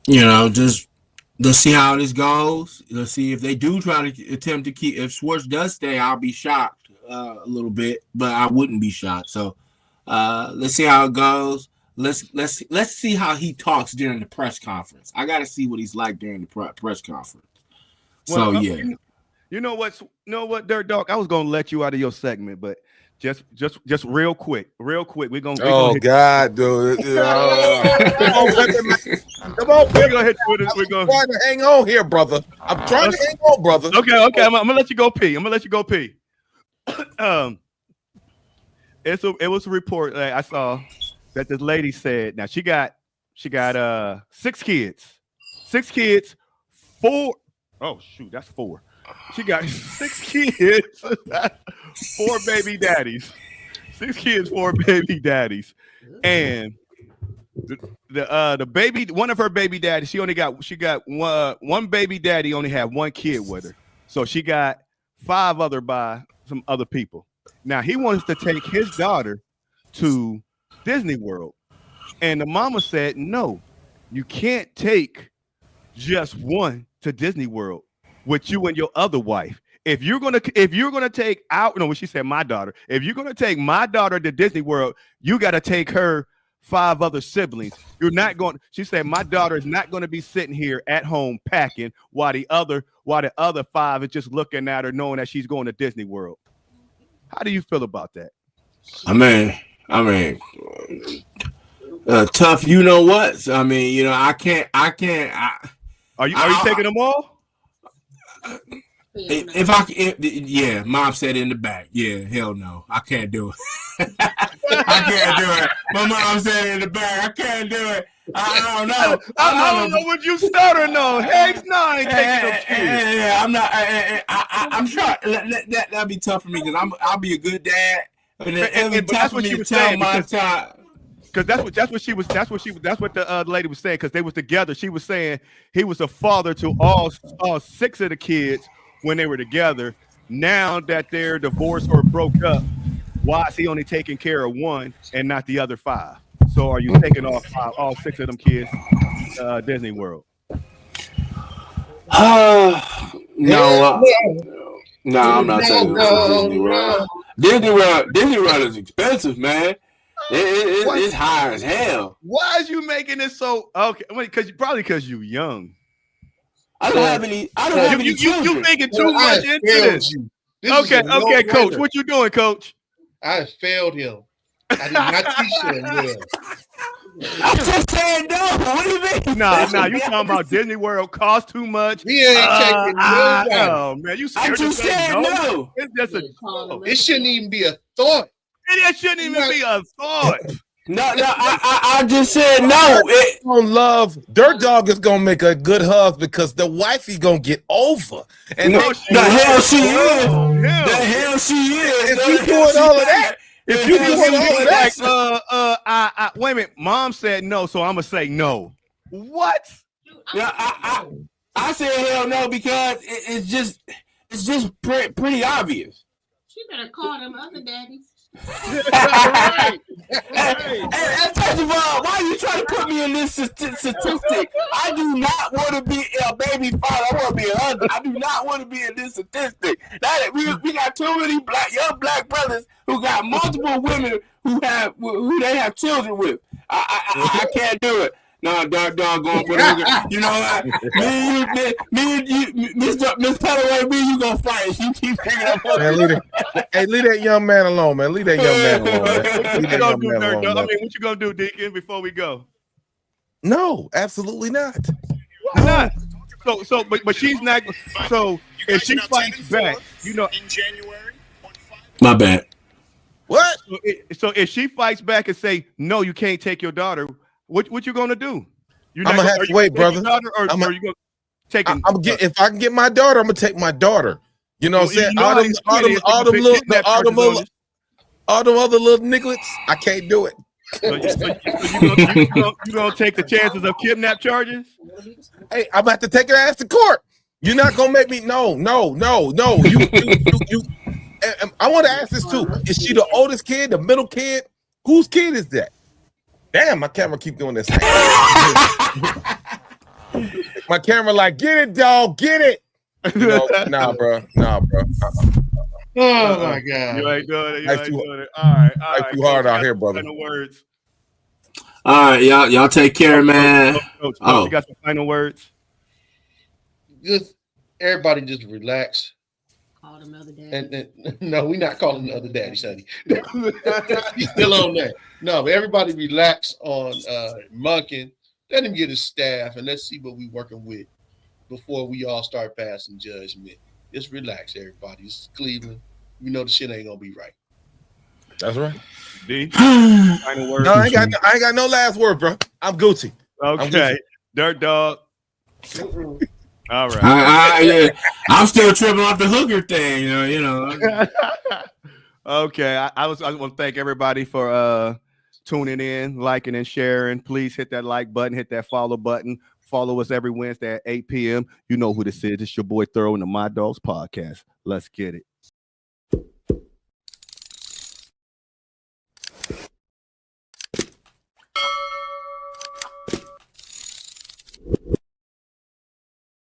[SPEAKER 2] Just let's see how this goes. Let's see if they do try to attempt to keep. If Schwartz does stay, I'll be shocked a little bit, but I wouldn't be shocked. So let's see how it goes. Let's see how he talks during the press conference. I got to see what he's like during the press conference.
[SPEAKER 1] Well,
[SPEAKER 2] so yeah.
[SPEAKER 1] You know what, Dirt Dog? I was gonna let you out of your segment, but just real quick, we're gonna.
[SPEAKER 5] Oh God, dude! Come on,
[SPEAKER 1] we're gonna hit you with this. We're gonna
[SPEAKER 5] trying to hang on here, brother. I'm trying to hang on, brother.
[SPEAKER 1] Okay. I'm gonna let you go pee. It was a report that I saw that this lady said. Now she got 6 kids. 6 kids, 4. Oh shoot, that's 4. She got 6 kids, 4 baby daddies. 6 kids, 4 baby daddies, and the baby, one of her baby daddies, she got one baby daddy only had 1 kid with her, so she got 5 other by some other people. Now he wants to take his daughter to Disney World, and the mama said, "No, you can't take just one to Disney World with you and your other wife. If you're gonna take out, when she said my daughter, if you're gonna take my daughter to Disney World, you got to take her 5 other siblings. You're not going." She said, "My daughter is not going to be sitting here at home packing while the other 5 is just looking at her, knowing that she's going to Disney World." How do you feel about that?
[SPEAKER 2] I mean, tough. You know what? I mean, I can't.
[SPEAKER 1] Are you taking them all?
[SPEAKER 2] Yeah, mom said in the back. Yeah, hell no, I can't do it. I can't do it. My mom said in the back, I can't do it. I don't know.
[SPEAKER 1] I don't know what you started on. Heck no, I ain't taking no kids.
[SPEAKER 2] Yeah, I'm not. I'm sure that'll be tough for me because I'll be a good dad. But
[SPEAKER 1] that's what she was saying. Because that's what the lady was saying. Because they was together. She was saying he was a father to all 6 of the kids when they were together. Now that they're divorced or broke up, why is he only taking care of 1 and not the other 5? So are you taking all 6 of them kids Disney World?
[SPEAKER 2] No, I'm not taking Disney World. Disney World is expensive, man. It's high as hell.
[SPEAKER 1] Why is you making it so okay? Because you're young.
[SPEAKER 2] I don't have any children.
[SPEAKER 1] You thinking too much into this. Okay, Coach. What you doing, Coach?
[SPEAKER 4] I failed him. I did not teach him well.
[SPEAKER 2] I'm just saying no. What do you mean?
[SPEAKER 1] Nah. You talking about Disney World cost too much?
[SPEAKER 4] He ain't taking no.
[SPEAKER 1] Oh man, you scared?
[SPEAKER 2] I just said no.
[SPEAKER 1] It's just
[SPEAKER 4] it shouldn't even be a thought.
[SPEAKER 1] It shouldn't even be a thought.
[SPEAKER 2] No, I just said no.
[SPEAKER 5] Dirt Dog is gonna make a good hug because the wifey gonna get over. And
[SPEAKER 2] the hell she is. The hell she is.
[SPEAKER 5] If you doing all of that. If you doing all of that.
[SPEAKER 1] Wait a minute. Mom said no, so I'm gonna say no. What?
[SPEAKER 2] Yeah, I said hell no because it's just pretty obvious.
[SPEAKER 3] She better call them other daddies.
[SPEAKER 2] Hey, first of all, why are you trying to put me in this statistic? I do not want to be a baby father. I want to be a husband. I do not want to be in this statistic. We got too many young black brothers who got multiple women who they have children with. I can't do it. No, Dark Dog going for the hooker. You know what? Me and you, Miss Calloway, me and you gonna fight. You keep picking up.
[SPEAKER 5] Man, leave that young man alone, man. Leave that young man alone. Man.
[SPEAKER 1] What you gonna do, Dirk Dog? I mean, what you gonna do, Deacon, before we go?
[SPEAKER 5] No, absolutely not.
[SPEAKER 1] Why not? But she's not. So if she fights back, you know.
[SPEAKER 10] In January.
[SPEAKER 2] My bad.
[SPEAKER 5] What?
[SPEAKER 1] So if she fights back and say no, you can't take your daughter. What you gonna do?
[SPEAKER 5] I'm gonna have to wait, brother.
[SPEAKER 1] Or are you gonna take?
[SPEAKER 5] I'm if I can get my daughter, I'm gonna take my daughter. You know what I'm saying? All them other little nigglets, I can't do it.
[SPEAKER 1] So you gonna take the chances of kidnap charges?
[SPEAKER 5] Hey, I'm about to take her ass to court. You're not gonna make me. No. You. I want to ask this too. Is she the oldest kid, the middle kid? Whose kid is that? Damn, my camera keep doing this. My camera like, get it, dog, get it. You know, nah, bro.
[SPEAKER 4] Oh my God.
[SPEAKER 1] You ain't doing it. You ain't doing it. All right.
[SPEAKER 5] Life's too hard out here, brother.
[SPEAKER 1] Final words.
[SPEAKER 2] All right, y'all take care, man.
[SPEAKER 1] Coach, you got some final words?
[SPEAKER 4] Just everybody just relax.
[SPEAKER 3] Call them other daddy.
[SPEAKER 4] And no, we're not calling the other daddy, Sonny. He's still on that. No, but everybody relax on Monken. Let him get his staff and let's see what we're working with before we all start passing judgment. Just relax, everybody. It's Cleveland. We know the shit ain't gonna be right.
[SPEAKER 5] That's right.
[SPEAKER 1] D. Final words.
[SPEAKER 5] No, I ain't got no last word, bro. I'm Gucci.
[SPEAKER 1] Okay. Dirt Dog. All right.
[SPEAKER 2] I'm still tripping off the hooker thing. You know.
[SPEAKER 1] Okay. I want to thank everybody for tuning in, liking, and sharing. Please hit that like button, hit that follow button. Follow us every Wednesday at 8 p.m. You know who this is. It's your boy Thorough and the My Dogs Podcast. Let's get it.